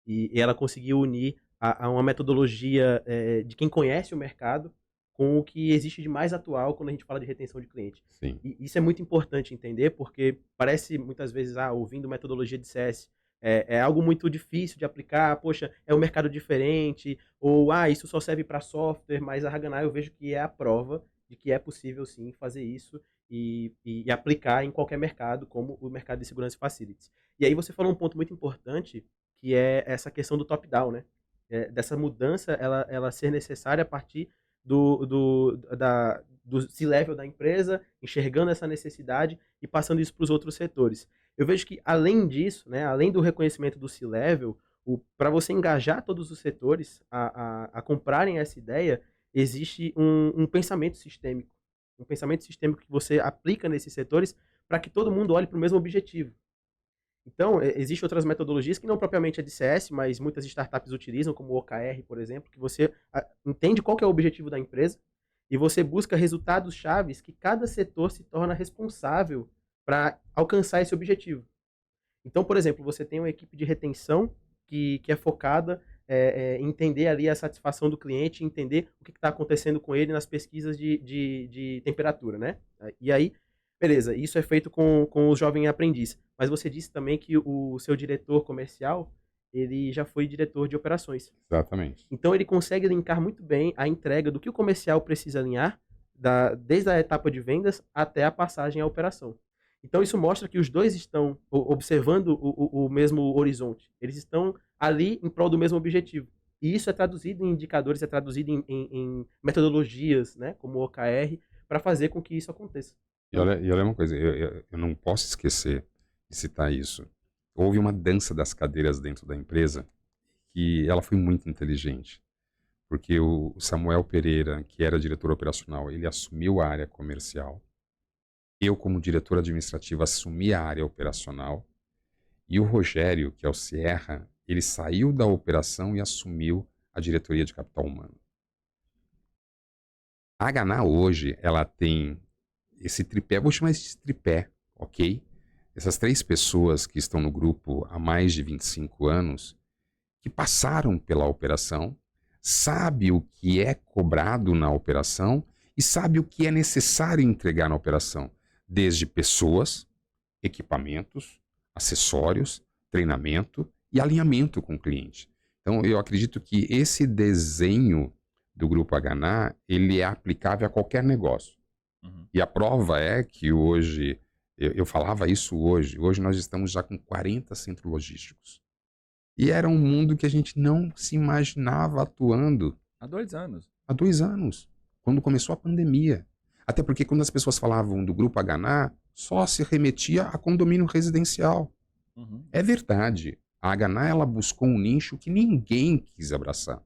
E ela conseguiu unir a uma metodologia de quem conhece o mercado com o que existe de mais atual quando a gente fala de retenção de cliente. Sim. E isso é muito importante entender, porque parece muitas vezes, ouvindo metodologia de CS, é algo muito difícil de aplicar, poxa, é um mercado diferente, ou isso só serve para software, mas a Hana eu vejo que é a prova de que é possível sim fazer isso e aplicar em qualquer mercado, como o mercado de segurança e facilities. E aí você falou um ponto muito importante, que é essa questão do top-down, né? Dessa mudança, ela ser necessária a partir do C-level da empresa, enxergando essa necessidade e passando isso para os outros setores. Eu vejo que, além disso, né, além do reconhecimento do C-level, Para você engajar todos os setores a comprarem essa ideia, existe um pensamento sistêmico. Um pensamento sistêmico que você aplica nesses setores para que todo mundo olhe para o mesmo objetivo. Então, existem outras metodologias que não propriamente é de CS, mas muitas startups utilizam, como o OKR, por exemplo, que você entende qual que é o objetivo da empresa e você busca resultados chaves que cada setor se torna responsável para alcançar esse objetivo. Então, por exemplo, você tem uma equipe de retenção que é focada em entender ali a satisfação do cliente, entender o que está acontecendo com ele nas pesquisas de temperatura, né? E aí, beleza, isso é feito com o jovem aprendiz. Mas você disse também que o seu diretor comercial, ele já foi diretor de operações. Exatamente. Então, ele consegue linkar muito bem a entrega do que o comercial precisa alinhar, desde a etapa de vendas até a passagem à operação. Então, isso mostra que os dois estão observando o mesmo horizonte. Eles estão ali em prol do mesmo objetivo. E isso é traduzido em indicadores, é traduzido em metodologias, né, como o OKR, para fazer com que isso aconteça. E olha uma coisa, eu não posso esquecer de citar isso. Houve uma dança das cadeiras dentro da empresa que ela foi muito inteligente. Porque o Samuel Pereira, que era diretor operacional, ele assumiu a área comercial. Eu, como diretor administrativo, assumi a área operacional. E o Rogério, que é o Sierra, ele saiu da operação e assumiu a diretoria de capital humano. A Aganá hoje, ela tem esse tripé, vou chamar isso de tripé, ok? Essas 3 pessoas que estão no grupo há mais de 25 anos, que passaram pela operação, sabe o que é cobrado na operação e sabe o que é necessário entregar na operação. Desde pessoas, equipamentos, acessórios, treinamento e alinhamento com o cliente. Então, eu acredito que esse desenho do Grupo Aganá, ele é aplicável a qualquer negócio. Uhum. E a prova é que hoje, eu falava isso hoje nós estamos já com 40 centros logísticos. E era um mundo que a gente não se imaginava atuando. Há 2 anos. Há 2 anos, quando começou a pandemia. Até porque quando as pessoas falavam do Grupo Aganá, só se remetia a condomínio residencial. Uhum. É verdade. A Aganá, ela buscou um nicho que ninguém quis abraçar.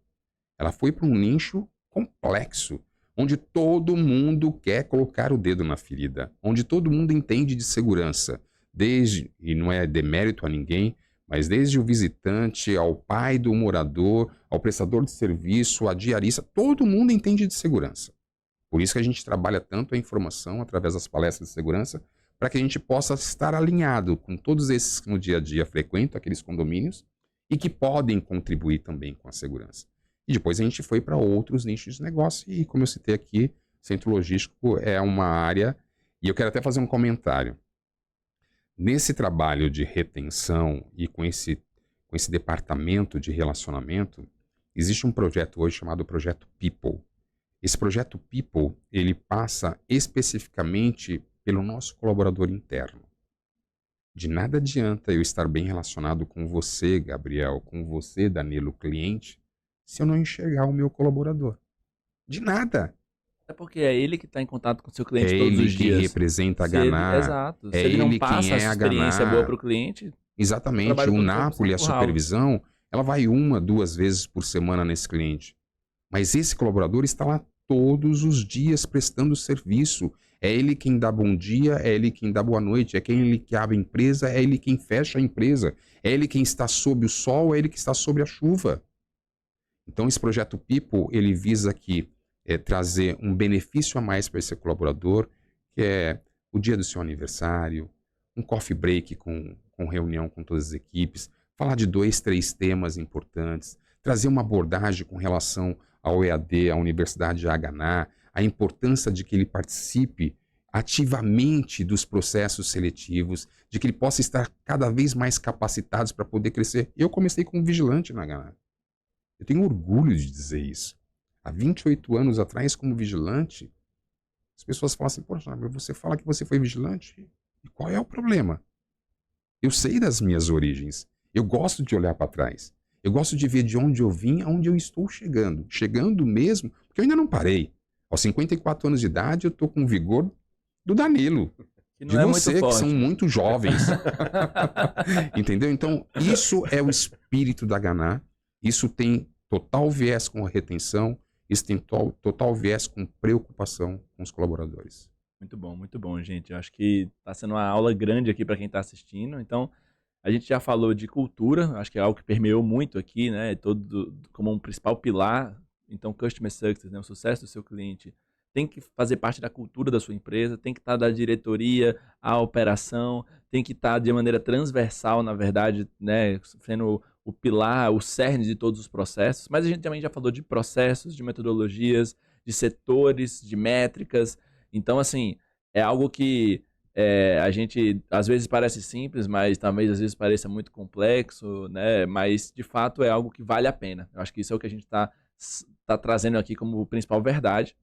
Ela foi para um nicho complexo, onde todo mundo quer colocar o dedo na ferida, onde todo mundo entende de segurança, e não é demérito a ninguém, mas desde o visitante, ao pai do morador, ao prestador de serviço, a diarista, todo mundo entende de segurança. Por isso que a gente trabalha tanto a informação através das palestras de segurança, para que a gente possa estar alinhado com todos esses que no dia a dia frequentam aqueles condomínios e que podem contribuir também com a segurança. E depois a gente foi para outros nichos de negócio e, como eu citei aqui, centro logístico é uma área, e eu quero até fazer um comentário. Nesse trabalho de retenção e com esse departamento de relacionamento, existe um projeto hoje chamado Projeto People. Esse Projeto People, ele passa especificamente pelo nosso colaborador interno. De nada adianta eu estar bem relacionado com você, Gabriel, com você, Danilo, cliente, se eu não enxergar o meu colaborador. De nada. É porque é ele que está em contato com o seu cliente todos os dias. É ele quem representa a Aganá. Exato. Se É ele não ele passa quem é essa a experiência Aganá. boa para o cliente... Exatamente. trabalha O com Napoli, a 100% por house. supervisão, ela vai 1, 2 vezes por semana nesse cliente. Mas esse colaborador está lá todos os dias prestando serviço. É ele quem dá bom dia, é ele quem dá boa noite, é ele que abre a empresa, é ele quem fecha a empresa, é ele quem está sob o sol, é ele que está sob a chuva. Então esse Projeto People, ele visa aqui trazer um benefício a mais para esse colaborador, que é o dia do seu aniversário, um coffee break com reunião com todas as equipes, falar de 2, 3 temas importantes, trazer uma abordagem com relação ao EAD, à Universidade de Aganá, a importância de que ele participe ativamente dos processos seletivos, de que ele possa estar cada vez mais capacitado para poder crescer. Eu comecei como vigilante na Aganá. Eu tenho orgulho de dizer isso. Há 28 anos atrás, como vigilante, as pessoas falam assim, poxa, mas você fala que você foi vigilante? E qual é o problema? Eu sei das minhas origens. Eu gosto de olhar para trás. Eu gosto de ver de onde eu vim, aonde eu estou chegando. Chegando mesmo, porque eu ainda não parei. Aos 54 anos de idade, eu estou com o vigor do Danilo. Que De não é você, muito que forte. são muito jovens. Entendeu? Então, isso é o espírito espírito da Ganá. Isso tem total viés com a retenção, isso tem total viés com preocupação com os colaboradores. Muito bom, gente. Eu acho que está sendo uma aula grande aqui para quem está assistindo. Então, a gente já falou de cultura, acho que é algo que permeou muito aqui, né? Como um principal pilar. Então, Customer Success, né? O sucesso do seu cliente tem que fazer parte da cultura da sua empresa, tem que estar da diretoria à operação, tem que estar de maneira transversal, na verdade, né? Sendo o pilar, o cerne de todos os processos. Mas a gente também já falou de processos, de metodologias, de setores, de métricas. Então, assim, é algo que a gente, às vezes parece simples, mas talvez às vezes pareça muito complexo, né? Mas, de fato, é algo que vale a pena. Eu acho que isso é o que a gente está trazendo aqui como principal verdade.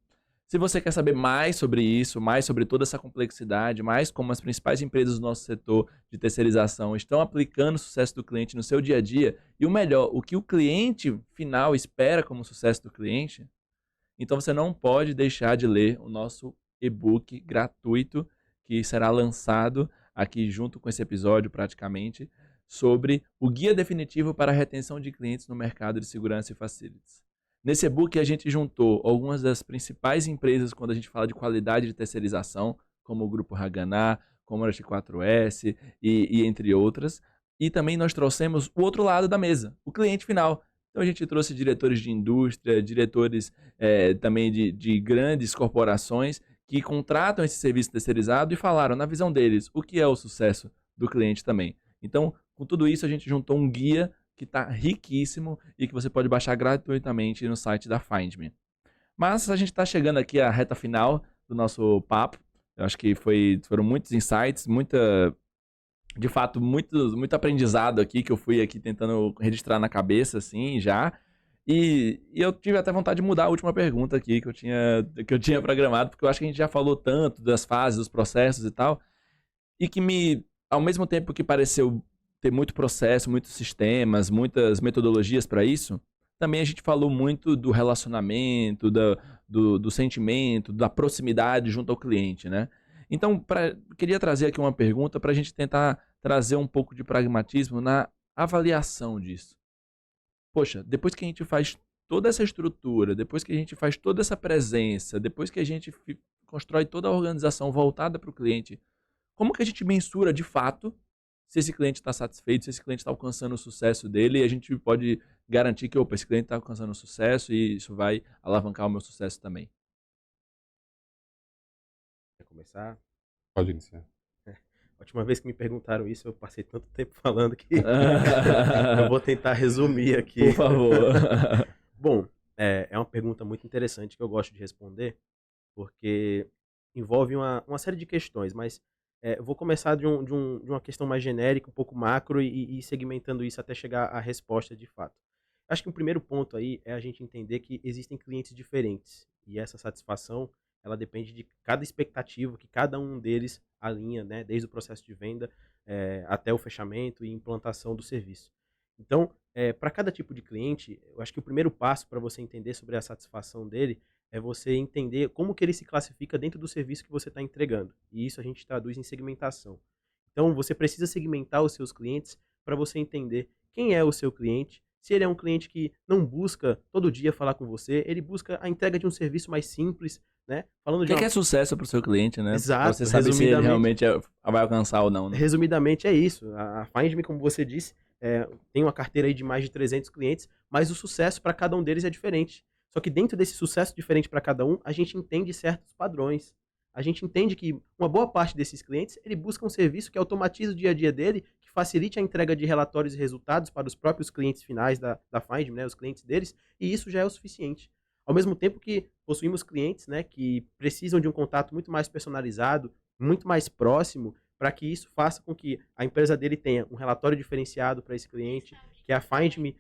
Se você quer saber mais sobre isso, mais sobre toda essa complexidade, mais como as principais empresas do nosso setor de terceirização estão aplicando o sucesso do cliente no seu dia a dia, e o melhor, o que o cliente final espera como sucesso do cliente, então você não pode deixar de ler o nosso e-book gratuito, que será lançado aqui junto com esse episódio praticamente, sobre o Guia Definitivo para a Retenção de Clientes no Mercado de Segurança e Facilities. Nesse e-book a gente juntou algumas das principais empresas quando a gente fala de qualidade de terceirização, como o Grupo Haganá, como a T4S e entre outras. E também nós trouxemos o outro lado da mesa, o cliente final. Então a gente trouxe diretores de indústria, diretores também de grandes corporações que contratam esse serviço terceirizado e falaram, na visão deles, o que é o sucesso do cliente também. Então, com tudo isso, a gente juntou um guia que está riquíssimo e que você pode baixar gratuitamente no site da FindMe. Mas a gente está chegando aqui à reta final do nosso papo. Eu acho que foram muitos insights, de fato, muito aprendizado aqui que eu fui aqui tentando registrar na cabeça, assim, já. E eu tive até vontade de mudar a última pergunta aqui que eu tinha programado, porque eu acho que a gente já falou tanto das fases, dos processos e tal, e que ao mesmo tempo que pareceu ter muito processo, muitos sistemas, muitas metodologias para isso, também a gente falou muito do relacionamento, do sentimento, da proximidade junto ao cliente, né? Então, queria trazer aqui uma pergunta para a gente tentar trazer um pouco de pragmatismo na avaliação disso. Poxa, depois que a gente faz toda essa estrutura, depois que a gente faz toda essa presença, depois que a gente constrói toda a organização voltada para o cliente, como que a gente mensura de fato se esse cliente está satisfeito, se esse cliente está alcançando o sucesso dele, e a gente pode garantir que, esse cliente está alcançando o sucesso e isso vai alavancar o meu sucesso também? Quer começar? Pode iniciar. A última vez que me perguntaram isso, eu passei tanto tempo falando que eu vou tentar resumir aqui. Por favor. Bom, é uma pergunta muito interessante que eu gosto de responder, porque envolve uma série de questões, mas eu vou começar de uma questão mais genérica, um pouco macro, e segmentando isso até chegar à resposta de fato. Acho que o primeiro ponto aí é a gente entender que existem clientes diferentes, e essa satisfação ela depende de cada expectativa que cada um deles alinha, né, desde o processo de venda até o fechamento e implantação do serviço. Então, para cada tipo de cliente, eu acho que o primeiro passo para você entender sobre a satisfação dele é você entender como que ele se classifica dentro do serviço que você está entregando. E isso a gente traduz em segmentação. Então, você precisa segmentar os seus clientes para você entender quem é o seu cliente. Se ele é um cliente que não busca todo dia falar com você, ele busca a entrega de um serviço mais simples, né? Falando O que é sucesso para o seu cliente, né? Exato. Pra você saber se ele realmente vai alcançar ou não, né? Resumidamente é isso. A FindMe, como você disse, tem uma carteira aí de mais de 300 clientes, mas o sucesso para cada um deles é diferente. Só que dentro desse sucesso diferente para cada um, a gente entende certos padrões. A gente entende que uma boa parte desses clientes, ele busca um serviço que automatize o dia a dia dele, que facilite a entrega de relatórios e resultados para os próprios clientes finais da FindMe, né, os clientes deles, e isso já é o suficiente. Ao mesmo tempo que possuímos clientes, né, que precisam de um contato muito mais personalizado, muito mais próximo, para que isso faça com que a empresa dele tenha um relatório diferenciado para esse cliente, que a FindMe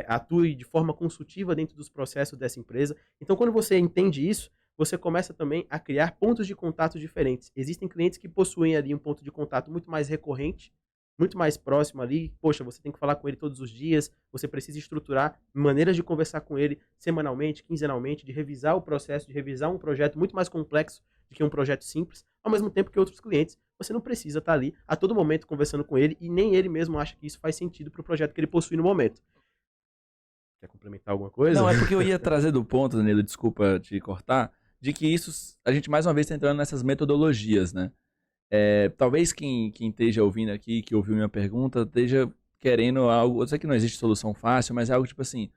atue de forma consultiva dentro dos processos dessa empresa. Então, quando você entende isso, você começa também a criar pontos de contato diferentes. Existem clientes que possuem ali um ponto de contato muito mais recorrente, muito mais próximo ali. Poxa, você tem que falar com ele todos os dias, você precisa estruturar maneiras de conversar com ele semanalmente, quinzenalmente, de revisar o processo, de revisar um projeto muito mais complexo do que um projeto simples, ao mesmo tempo que outros clientes você não precisa estar ali a todo momento conversando com ele e nem ele mesmo acha que isso faz sentido para o projeto que ele possui no momento. Quer complementar alguma coisa? Não, é porque eu ia trazer do ponto, Danilo, desculpa te cortar, de que isso, a gente mais uma vez está entrando nessas metodologias, né? Talvez quem esteja ouvindo aqui, que ouviu minha pergunta, esteja querendo algo, eu sei que não existe solução fácil, mas é algo tipo assim,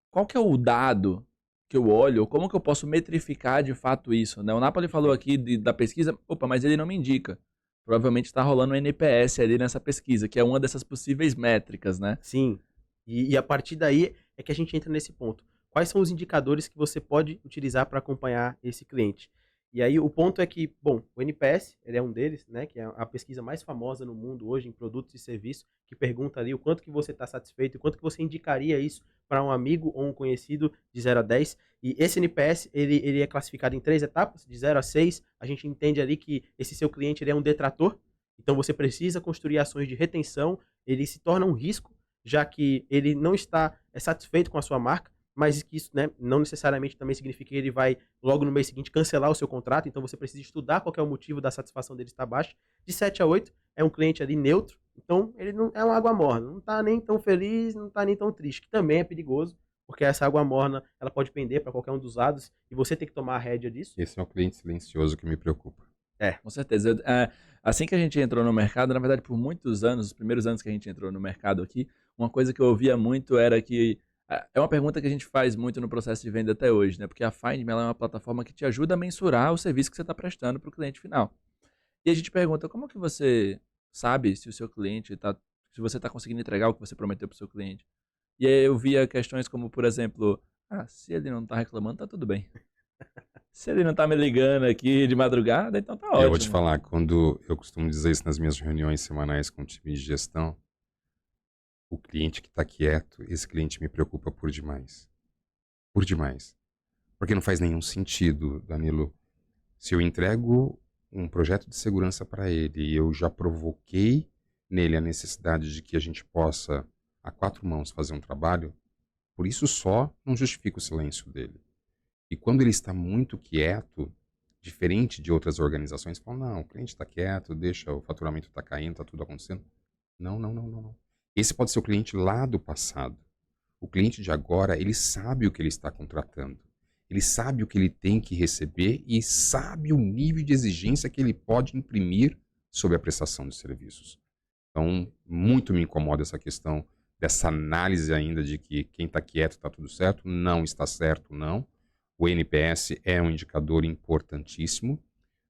qual que é o dado que eu olho, como que eu posso metrificar de fato isso, né? O Napoli falou aqui da pesquisa, opa, mas ele não me indica. Provavelmente está rolando um NPS ali nessa pesquisa, que é uma dessas possíveis métricas, né? Sim. E a partir daí é que a gente entra nesse ponto. Quais são os indicadores que você pode utilizar para acompanhar esse cliente? E aí o ponto é que, bom, o NPS, ele é um deles, né, que é a pesquisa mais famosa no mundo hoje em produtos e serviços, que pergunta ali o quanto que você está satisfeito, o quanto que você indicaria isso para um amigo ou um conhecido de 0 a 10. E esse NPS, ele é classificado em 3 etapas, de 0 a 6. A gente entende ali que esse seu cliente ele é um detrator, então você precisa construir ações de retenção, ele se torna um risco, já que ele não está satisfeito com a sua marca, mas que isso, né, não necessariamente também significa que ele vai logo no mês seguinte cancelar o seu contrato, então você precisa estudar qual é o motivo da satisfação dele estar baixa. De 7 a 8 é um cliente ali neutro, então ele não é uma água morna, não está nem tão feliz, não está nem tão triste, que também é perigoso, porque essa água morna ela pode pender para qualquer um dos lados e você tem que tomar a rédea disso. Esse é o cliente silencioso que me preocupa. Com certeza. Assim que a gente entrou no mercado, na verdade, por muitos anos, os primeiros anos que a gente entrou no mercado aqui, uma coisa que eu ouvia muito era que é uma pergunta que a gente faz muito no processo de venda até hoje, né? Porque a Find Me ela é uma plataforma que te ajuda a mensurar o serviço que você está prestando para o cliente final. E a gente pergunta, como que você sabe se o seu cliente se você está conseguindo entregar o que você prometeu para o seu cliente? E aí eu via questões como, por exemplo, se ele não está reclamando, tá tudo bem. Se ele não está me ligando aqui de madrugada, então tá ótimo. Eu vou te falar, quando eu costumo dizer isso nas minhas reuniões semanais com o time de gestão, o cliente que está quieto, esse cliente me preocupa por demais. Por demais. Porque não faz nenhum sentido, Danilo. Se eu entrego um projeto de segurança para ele e eu já provoquei nele a necessidade de que a gente possa, a 4 mãos, fazer um trabalho, por isso só não justifica o silêncio dele. E quando ele está muito quieto, diferente de outras organizações, falam, não, o cliente está quieto, deixa, o faturamento está caindo, está tudo acontecendo. Não, não, não, não, não. Esse pode ser o cliente lá do passado. O cliente de agora, ele sabe o que ele está contratando. Ele sabe o que ele tem que receber e sabe o nível de exigência que ele pode imprimir sobre a prestação de serviços. Então, muito me incomoda essa questão dessa análise ainda de que quem está quieto está tudo certo. Não está certo, não. O NPS é um indicador importantíssimo,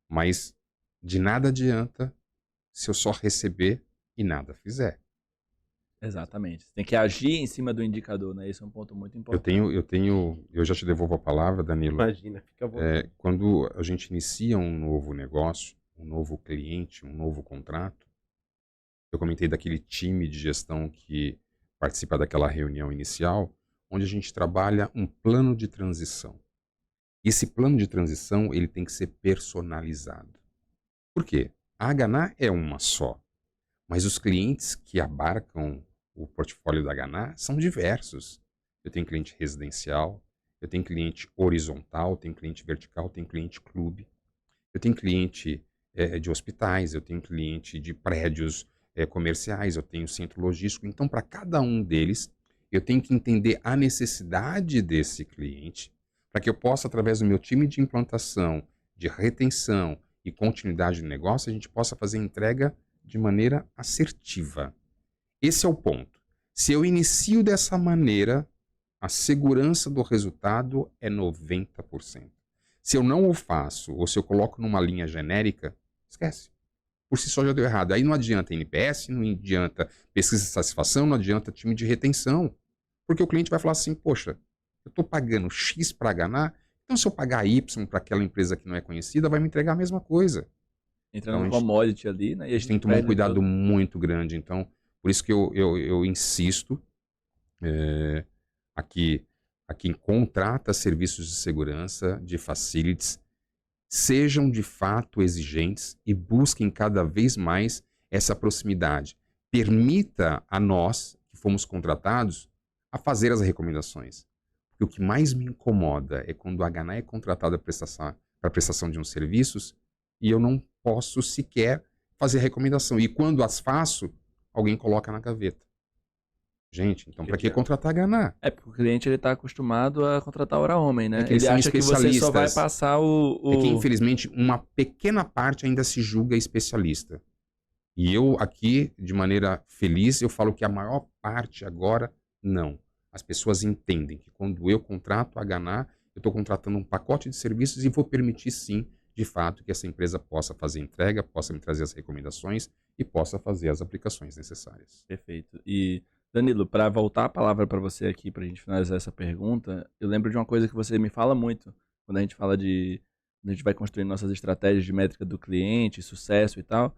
mas de nada adianta se eu só receber e nada fizer. Exatamente. Você tem que agir em cima do indicador, né? Esse é um ponto muito importante. Eu já te devolvo a palavra, Danilo. Imagina, fica à vontade. Quando a gente inicia um novo negócio, um novo cliente, um novo contrato, eu comentei daquele time de gestão que participa daquela reunião inicial, onde a gente trabalha um plano de transição. E esse plano de transição ele tem que ser personalizado. Por quê? A H&A é uma só, mas os clientes que abarcam o portfólio da H&A são diversos. Eu tenho cliente residencial, eu tenho cliente horizontal, tenho cliente vertical, tenho cliente clube. Eu tenho cliente de hospitais, eu tenho cliente de prédios comerciais, eu tenho centro logístico. Então, para cada um deles, eu tenho que entender a necessidade desse cliente para que eu possa, através do meu time de implantação, de retenção e continuidade do negócio, a gente possa fazer a entrega de maneira assertiva. Esse é o ponto. Se eu inicio dessa maneira, a segurança do resultado é 90%. Se eu não o faço, ou se eu coloco numa linha genérica, esquece. Por si só já deu errado. Aí não adianta NPS, não adianta pesquisa de satisfação, não adianta time de retenção. Porque o cliente vai falar assim, poxa, eu estou pagando X para H&A, então se eu pagar Y para aquela empresa que não é conhecida, vai me entregar a mesma coisa. Entrando no commodity ali, né? E a gente tem que tomar um cuidado muito grande. Então, por isso que eu insisto a quem contrata serviços de segurança, de facilities, sejam de fato exigentes e busquem cada vez mais essa proximidade. Permita a nós, que fomos contratados, a fazer as recomendações. Porque o que mais me incomoda é quando a H&A é contratada para prestação de uns serviços e eu não posso sequer fazer a recomendação. E quando as faço, alguém coloca na gaveta. Gente, então para que contratar Ganá? Porque o cliente ele tá acostumado a contratar hora homem, né? É que eles Ele são acha que você só vai especialistas. passar o... É que, infelizmente, uma pequena parte ainda se julga especialista. E eu aqui, de maneira feliz, eu falo que a maior parte agora, não. As pessoas entendem que quando eu contrato a Ganá, eu estou contratando um pacote de serviços e vou permitir, sim, de fato, que essa empresa possa fazer entrega, possa me trazer as recomendações e possa fazer as aplicações necessárias. Perfeito. E, Danilo, para voltar a palavra para você aqui, para a gente finalizar essa pergunta, eu lembro de uma coisa que você me fala muito, quando a gente fala de... Quando a gente vai construindo nossas estratégias de métrica do cliente, sucesso e tal,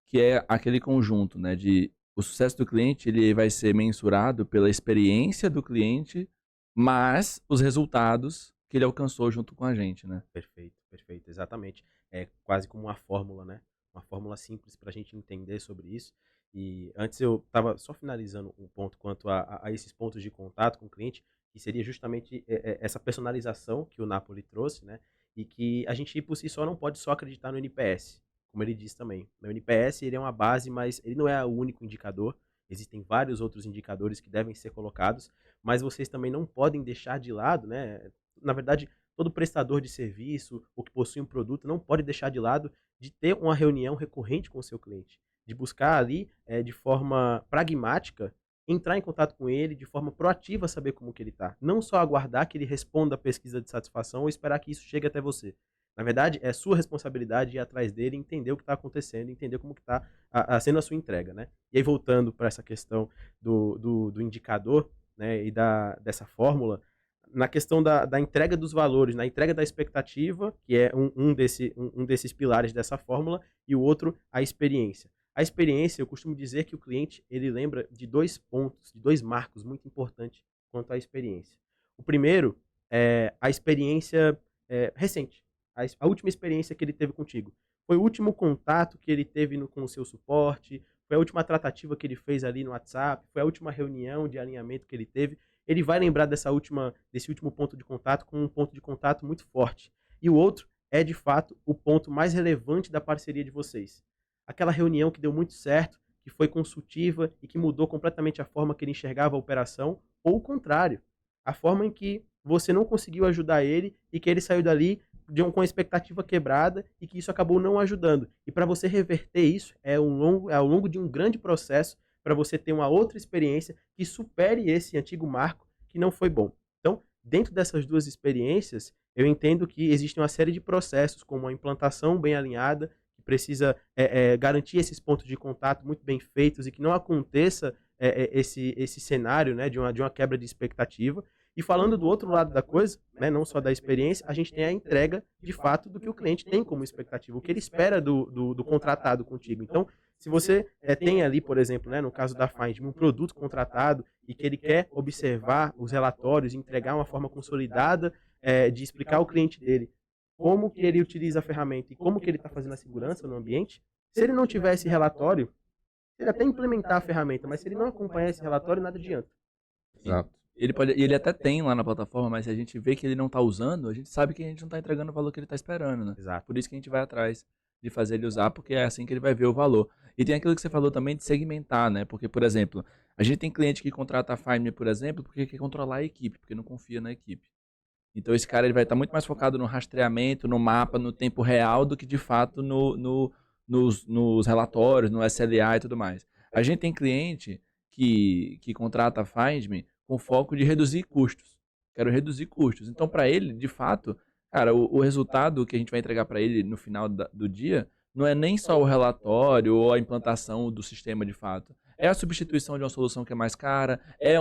que é aquele conjunto, né, de o sucesso do cliente ele vai ser mensurado pela experiência do cliente, mas os resultados que ele alcançou junto com a gente, né? Perfeito, exatamente. É quase como uma fórmula, né? Uma fórmula simples para a gente entender sobre isso. E antes eu estava só finalizando um ponto quanto a esses pontos de contato com o cliente, que seria justamente essa personalização que o Napoli trouxe, né? E que a gente, por si só, não pode só acreditar no NPS, como ele disse também. O NPS ele é uma base, mas ele não é o único indicador. Existem vários outros indicadores que devem ser colocados, mas vocês também não podem deixar de lado, né? Na verdade, todo prestador de serviço ou que possui um produto não pode deixar de lado de ter uma reunião recorrente com o seu cliente, de buscar ali, de forma pragmática, entrar em contato com ele, de forma proativa, saber como que ele está. Não só aguardar que ele responda a pesquisa de satisfação ou esperar que isso chegue até você. Na verdade, é sua responsabilidade ir atrás dele, entender o que está acontecendo, entender como que está sendo a sua entrega, né? E aí, voltando para essa questão do indicador, né, e dessa fórmula, na questão da entrega dos valores, na entrega da expectativa, que é um desses pilares dessa fórmula, e o outro, a experiência. A experiência, eu costumo dizer que o cliente ele lembra de 2 pontos, de 2 marcos muito importantes quanto à experiência. O primeiro é a experiência recente, a última experiência que ele teve contigo. Foi o último contato que ele teve com o seu suporte, foi a última tratativa que ele fez ali no WhatsApp, foi a última reunião de alinhamento que ele teve. Ele vai lembrar desse último ponto de contato como um ponto de contato muito forte. E o outro é, de fato, o ponto mais relevante da parceria de vocês. Aquela reunião que deu muito certo, que foi consultiva e que mudou completamente a forma que ele enxergava a operação, ou o contrário, a forma em que você não conseguiu ajudar ele e que ele saiu dali com a expectativa quebrada e que isso acabou não ajudando. E para você reverter isso, é ao longo de um grande processo para você ter uma outra experiência que supere esse antigo marco que não foi bom. Então, dentro dessas 2 experiências, eu entendo que existe uma série de processos, como a implantação bem alinhada, que precisa garantir esses pontos de contato muito bem feitos e que não aconteça esse cenário, né, de uma quebra de expectativa. E falando do outro lado da coisa, né, não só da experiência, a gente tem a entrega, de fato, do que o cliente tem como expectativa, o que ele espera do contratado contigo. Então, se você tem ali, por exemplo, né, no caso da Find, um produto contratado e que ele quer observar os relatórios, entregar uma forma consolidada de explicar ao cliente dele como que ele utiliza a ferramenta e como que ele está fazendo a segurança no ambiente, se ele não tiver esse relatório, ele até implementar a ferramenta, mas se ele não acompanhar esse relatório, nada adianta. Exato. Ele até tem lá na plataforma, mas se a gente vê que ele não está usando, a gente sabe que a gente não está entregando o valor que ele está esperando, né? Exato. Por isso que a gente vai atrás de fazer ele usar, porque é assim que ele vai ver o valor. E tem aquilo que você falou também de segmentar, né? Porque, por exemplo, a gente tem cliente que contrata a Find, por exemplo, porque quer controlar a equipe, porque não confia na equipe. Então esse cara ele vai estar muito mais focado no rastreamento, no mapa, no tempo real, do que de fato nos relatórios, no SLA e tudo mais. A gente tem cliente que contrata a Find.me com foco de reduzir custos. Quero reduzir custos. Então, para ele, de fato, cara, o resultado que a gente vai entregar para ele no final do dia não é nem só o relatório ou a implantação do sistema de fato. É a substituição de uma solução que é mais cara, é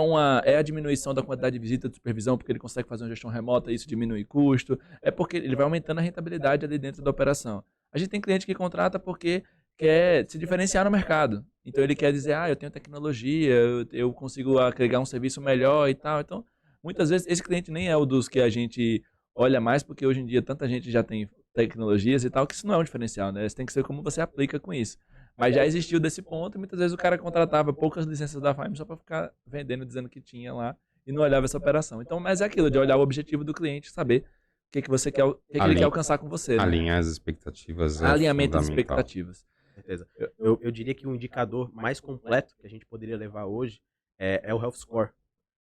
a diminuição da quantidade de visita de supervisão, porque ele consegue fazer uma gestão remota e isso diminui custo. É porque ele vai aumentando a rentabilidade ali dentro da operação. A gente tem cliente que contrata porque quer se diferenciar no mercado. Então ele quer dizer, eu tenho tecnologia, eu consigo agregar um serviço melhor e tal. Então, muitas vezes, esse cliente nem é o dos que a gente olha mais, porque hoje em dia tanta gente já tem tecnologias e tal, que isso não é um diferencial, né? Isso tem que ser como você aplica com isso. Mas já existiu desse ponto e muitas vezes o cara contratava poucas licenças da Find só para ficar vendendo, dizendo que tinha lá e não olhava essa operação. Então, mas é aquilo de olhar o objetivo do cliente, saber o que você quer, o que ele quer alcançar com você. Né? Alinhar as expectativas. Alinhamento das expectativas. certeza. Eu diria que o indicador mais completo que a gente poderia levar hoje é o Health Score.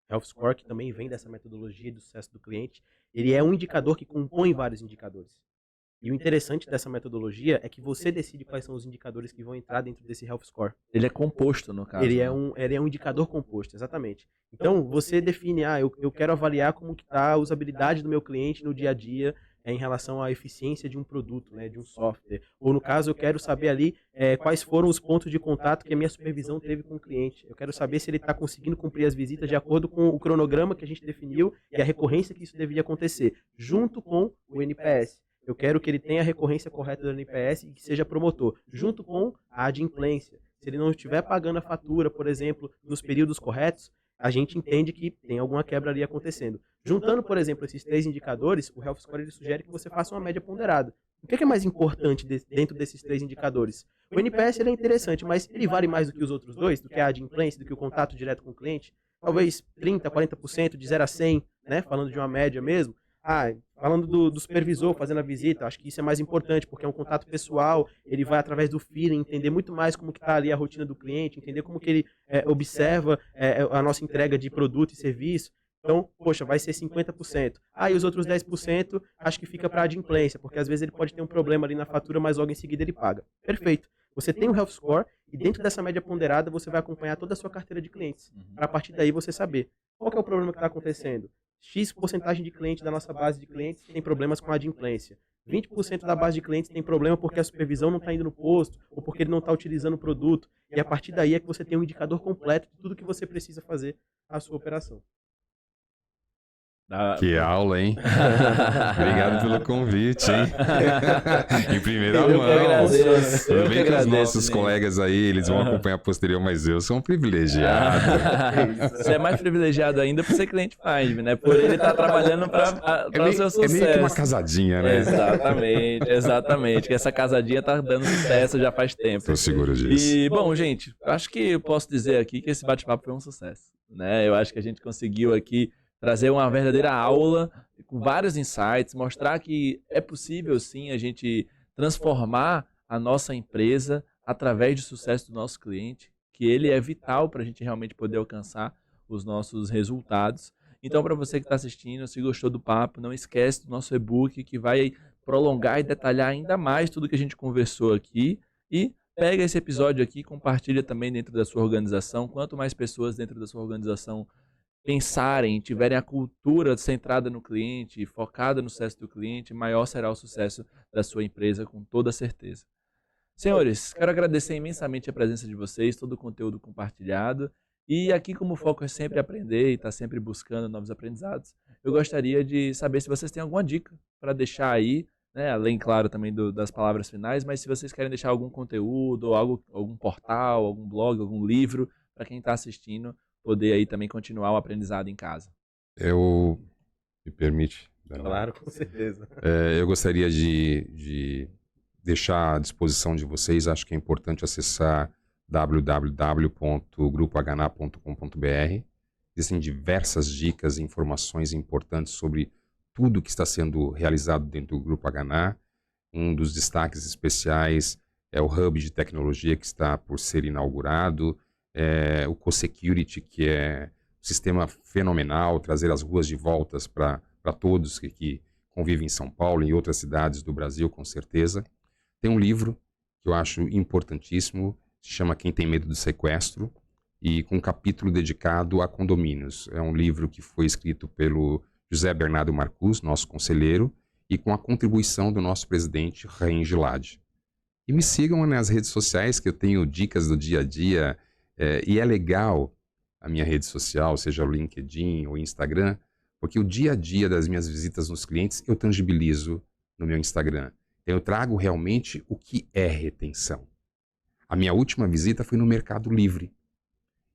Health Score, que também vem dessa metodologia do sucesso do cliente, ele é um indicador que compõe vários indicadores. E o interessante dessa metodologia é que você decide quais são os indicadores que vão entrar dentro desse Health Score. Ele é composto, no caso. Ele é um indicador composto, exatamente. Então, você define, eu quero avaliar como que está a usabilidade do meu cliente no dia a dia em relação à eficiência de um produto, né, de um software. Ou, no caso, eu quero saber ali quais foram os pontos de contato que a minha supervisão teve com o cliente. Eu quero saber se ele está conseguindo cumprir as visitas de acordo com o cronograma que a gente definiu e a recorrência que isso deveria acontecer, junto com o NPS. Eu quero que ele tenha a recorrência correta do NPS e que seja promotor, junto com a adimplência. Se ele não estiver pagando a fatura, por exemplo, nos períodos corretos, a gente entende que tem alguma quebra ali acontecendo. Juntando, por exemplo, esses 3 indicadores, o Health Score ele sugere que você faça uma média ponderada. O que é mais importante dentro desses 3 indicadores? O NPS ele é interessante, mas ele vale mais do que os outros 2, do que a adimplência, do que o contato direto com o cliente? Talvez 30%, 40%, de 0 a 100, né? Falando de uma média mesmo. Falando do supervisor fazendo a visita, acho que isso é mais importante, porque é um contato pessoal, ele vai através do feeling, entender muito mais como que está ali a rotina do cliente, entender como que ele observa a nossa entrega de produto e serviço. Então, poxa, vai ser 50%. E os outros 10% acho que fica para a adimplência, porque às vezes ele pode ter um problema ali na fatura, mas logo em seguida ele paga. Perfeito. Você tem o Health Score e dentro dessa média ponderada você vai acompanhar toda a sua carteira de clientes. Para a partir daí você saber qual que é o problema que está acontecendo. X porcentagem de clientes da nossa base de clientes tem problemas com a adimplência. 20% da base de clientes tem problema porque a supervisão não está indo no posto ou porque ele não está utilizando o produto. E a partir daí é que você tem um indicador completo de tudo que você precisa fazer a sua operação. Que aula, hein? Obrigado pelo convite, hein? Em primeira mão. Eu vejo que os nossos colegas aí, eles vão acompanhar posterior, mas eu sou um privilegiado. Você é mais privilegiado ainda por ser cliente Five, né? Por ele estar trabalhando para o seu sucesso. É meio que uma casadinha, né? Exatamente. Que essa casadinha tá dando sucesso já faz tempo. Tô seguro disso. E, bom, gente, acho que eu posso dizer aqui que esse bate-papo foi um sucesso, né? Eu acho que a gente conseguiu aqui trazer uma verdadeira aula com vários insights, mostrar que é possível sim a gente transformar a nossa empresa através do sucesso do nosso cliente, que ele é vital para a gente realmente poder alcançar os nossos resultados. Então, para você que está assistindo, se gostou do papo, não esquece do nosso e-book que vai prolongar e detalhar ainda mais tudo que a gente conversou aqui e pega esse episódio aqui e compartilha também dentro da sua organização. Quanto mais pessoas dentro da sua organização pensarem, tiverem a cultura centrada no cliente, focada no sucesso do cliente, maior será o sucesso da sua empresa, com toda certeza. Senhores, quero agradecer imensamente a presença de vocês, todo o conteúdo compartilhado. E aqui, como o foco é sempre aprender e estar sempre buscando novos aprendizados, eu gostaria de saber se vocês têm alguma dica para deixar aí, né? Além, claro, também das palavras finais, mas se vocês querem deixar algum conteúdo, ou algum portal, algum blog, algum livro, para quem está assistindo, poder aí também continuar o aprendizado em casa. Me permite? Claro, com certeza. Eu gostaria de deixar à disposição de vocês, acho que é importante acessar www.grupohna.com.br. Existem diversas dicas e informações importantes sobre tudo que está sendo realizado dentro do Grupo HNA. Um dos destaques especiais é o Hub de Tecnologia que está por ser inaugurado, o Co-Security, que é um sistema fenomenal, trazer as ruas de voltas para todos que convivem em São Paulo e em outras cidades do Brasil, com certeza. Tem um livro que eu acho importantíssimo, se chama Quem Tem Medo do Sequestro, e com um capítulo dedicado a condomínios. É um livro que foi escrito pelo José Bernardo Marcus, nosso conselheiro, e com a contribuição do nosso presidente, Raim Gilad. E me sigam nas redes sociais, que eu tenho dicas do dia a dia, e é legal a minha rede social, seja o LinkedIn ou Instagram, porque o dia a dia das minhas visitas nos clientes eu tangibilizo no meu Instagram. Então eu trago realmente o que é retenção. A minha última visita foi no Mercado Livre.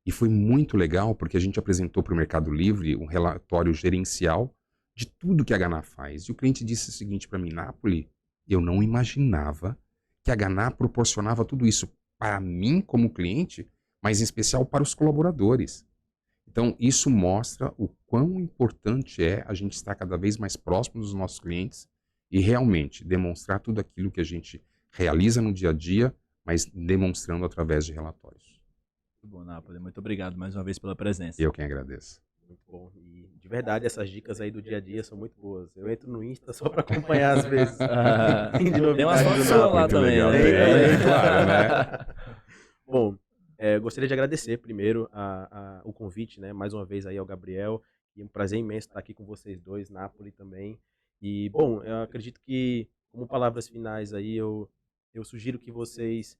E foi muito legal porque a gente apresentou para o Mercado Livre um relatório gerencial de tudo que a HNA faz. E o cliente disse o seguinte para mim: Napoli, eu não imaginava que a HNA proporcionava tudo isso para mim como cliente, mas em especial para os colaboradores. Então, isso mostra o quão importante é a gente estar cada vez mais próximo dos nossos clientes e realmente demonstrar tudo aquilo que a gente realiza no dia a dia mas demonstrando através de relatórios. Muito bom, Napoli. Muito obrigado mais uma vez pela presença. Eu quem agradeço. Muito bom. E de verdade, essas dicas aí do dia a dia são muito boas. Eu entro no Insta só para acompanhar às vezes. Tem umas fotos Napoli. lá Muito também, legal. né? Tem, claro, né? Bom, gostaria de agradecer primeiro o convite, né? Mais uma vez aí ao Gabriel. E é um prazer imenso estar aqui com vocês dois, Napoli também. E, bom, eu acredito que, como palavras finais aí, eu sugiro que vocês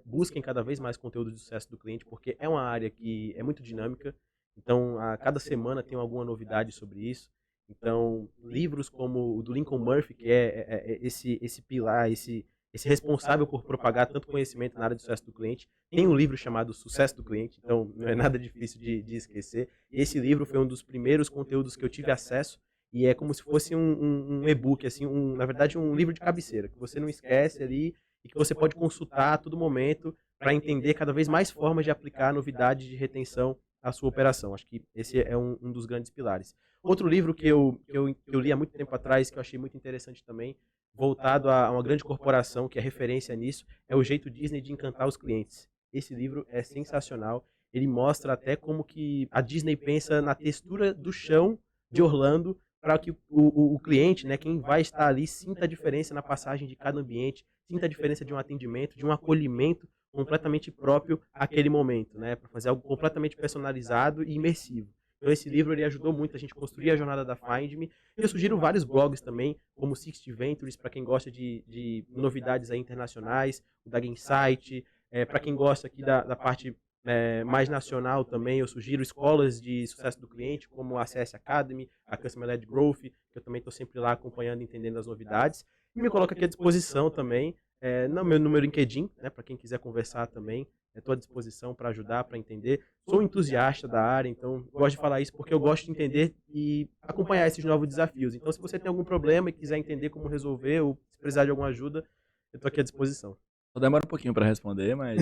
busquem cada vez mais conteúdo de sucesso do cliente, porque é uma área que é muito dinâmica. Então, a cada semana tem alguma novidade sobre isso. Então, livros como o do Lincoln Murphy, que é esse pilar, esse responsável por propagar tanto conhecimento na área de sucesso do cliente, tem um livro chamado Sucesso do Cliente, então não é nada difícil de esquecer. Esse livro foi um dos primeiros conteúdos que eu tive acesso e é como se fosse um e-book, assim, na verdade um livro de cabeceira, que você não esquece ali e que você pode consultar a todo momento para entender cada vez mais formas de aplicar novidades de retenção à sua operação. Acho que esse é um dos grandes pilares. Outro livro que eu li há muito tempo atrás, que eu achei muito interessante também, voltado a uma grande corporação que é referência nisso, é O Jeito Disney de Encantar os Clientes. Esse livro é sensacional. Ele mostra até como que a Disney pensa na textura do chão de Orlando para que o cliente, né, quem vai estar ali, sinta a diferença na passagem de cada ambiente, sinta a diferença de um atendimento, de um acolhimento completamente próprio àquele momento, né, para fazer algo completamente personalizado e imersivo. Então esse livro ele ajudou muito a gente construir a jornada da Find Me. Eu sugiro vários blogs também, como 60 Ventures, para quem gosta de novidades aí internacionais, o da Gainsight, para quem gosta aqui da parte mais nacional também, eu sugiro escolas de sucesso do cliente, como a CS Academy, a Customer Led Growth, que eu também estou sempre lá acompanhando e entendendo as novidades. E me coloco aqui à disposição também, no meu LinkedIn, né, para quem quiser conversar também, estou à disposição para ajudar, para entender. Sou entusiasta da área, então gosto de falar isso porque eu gosto de entender e acompanhar esses novos desafios. Então, se você tem algum problema e quiser entender como resolver ou se precisar de alguma ajuda, eu estou aqui à disposição. Só demora um pouquinho para responder, mas...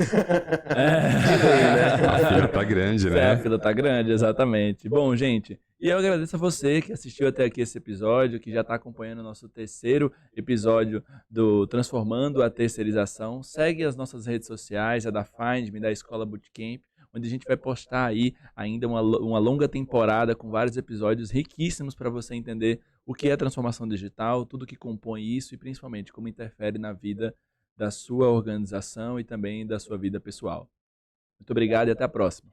A fila tá grande, né? A fila tá grande, exatamente. Bom, gente, e eu agradeço a você que assistiu até aqui esse episódio, que já está acompanhando o nosso terceiro episódio do Transformando a Terceirização. Segue as nossas redes sociais, a da Find Me, da Escola Bootcamp, onde a gente vai postar aí ainda uma longa temporada com vários episódios riquíssimos para você entender o que é transformação digital, tudo que compõe isso e principalmente como interfere na vida da sua organização e também da sua vida pessoal. Muito obrigado e até a próxima.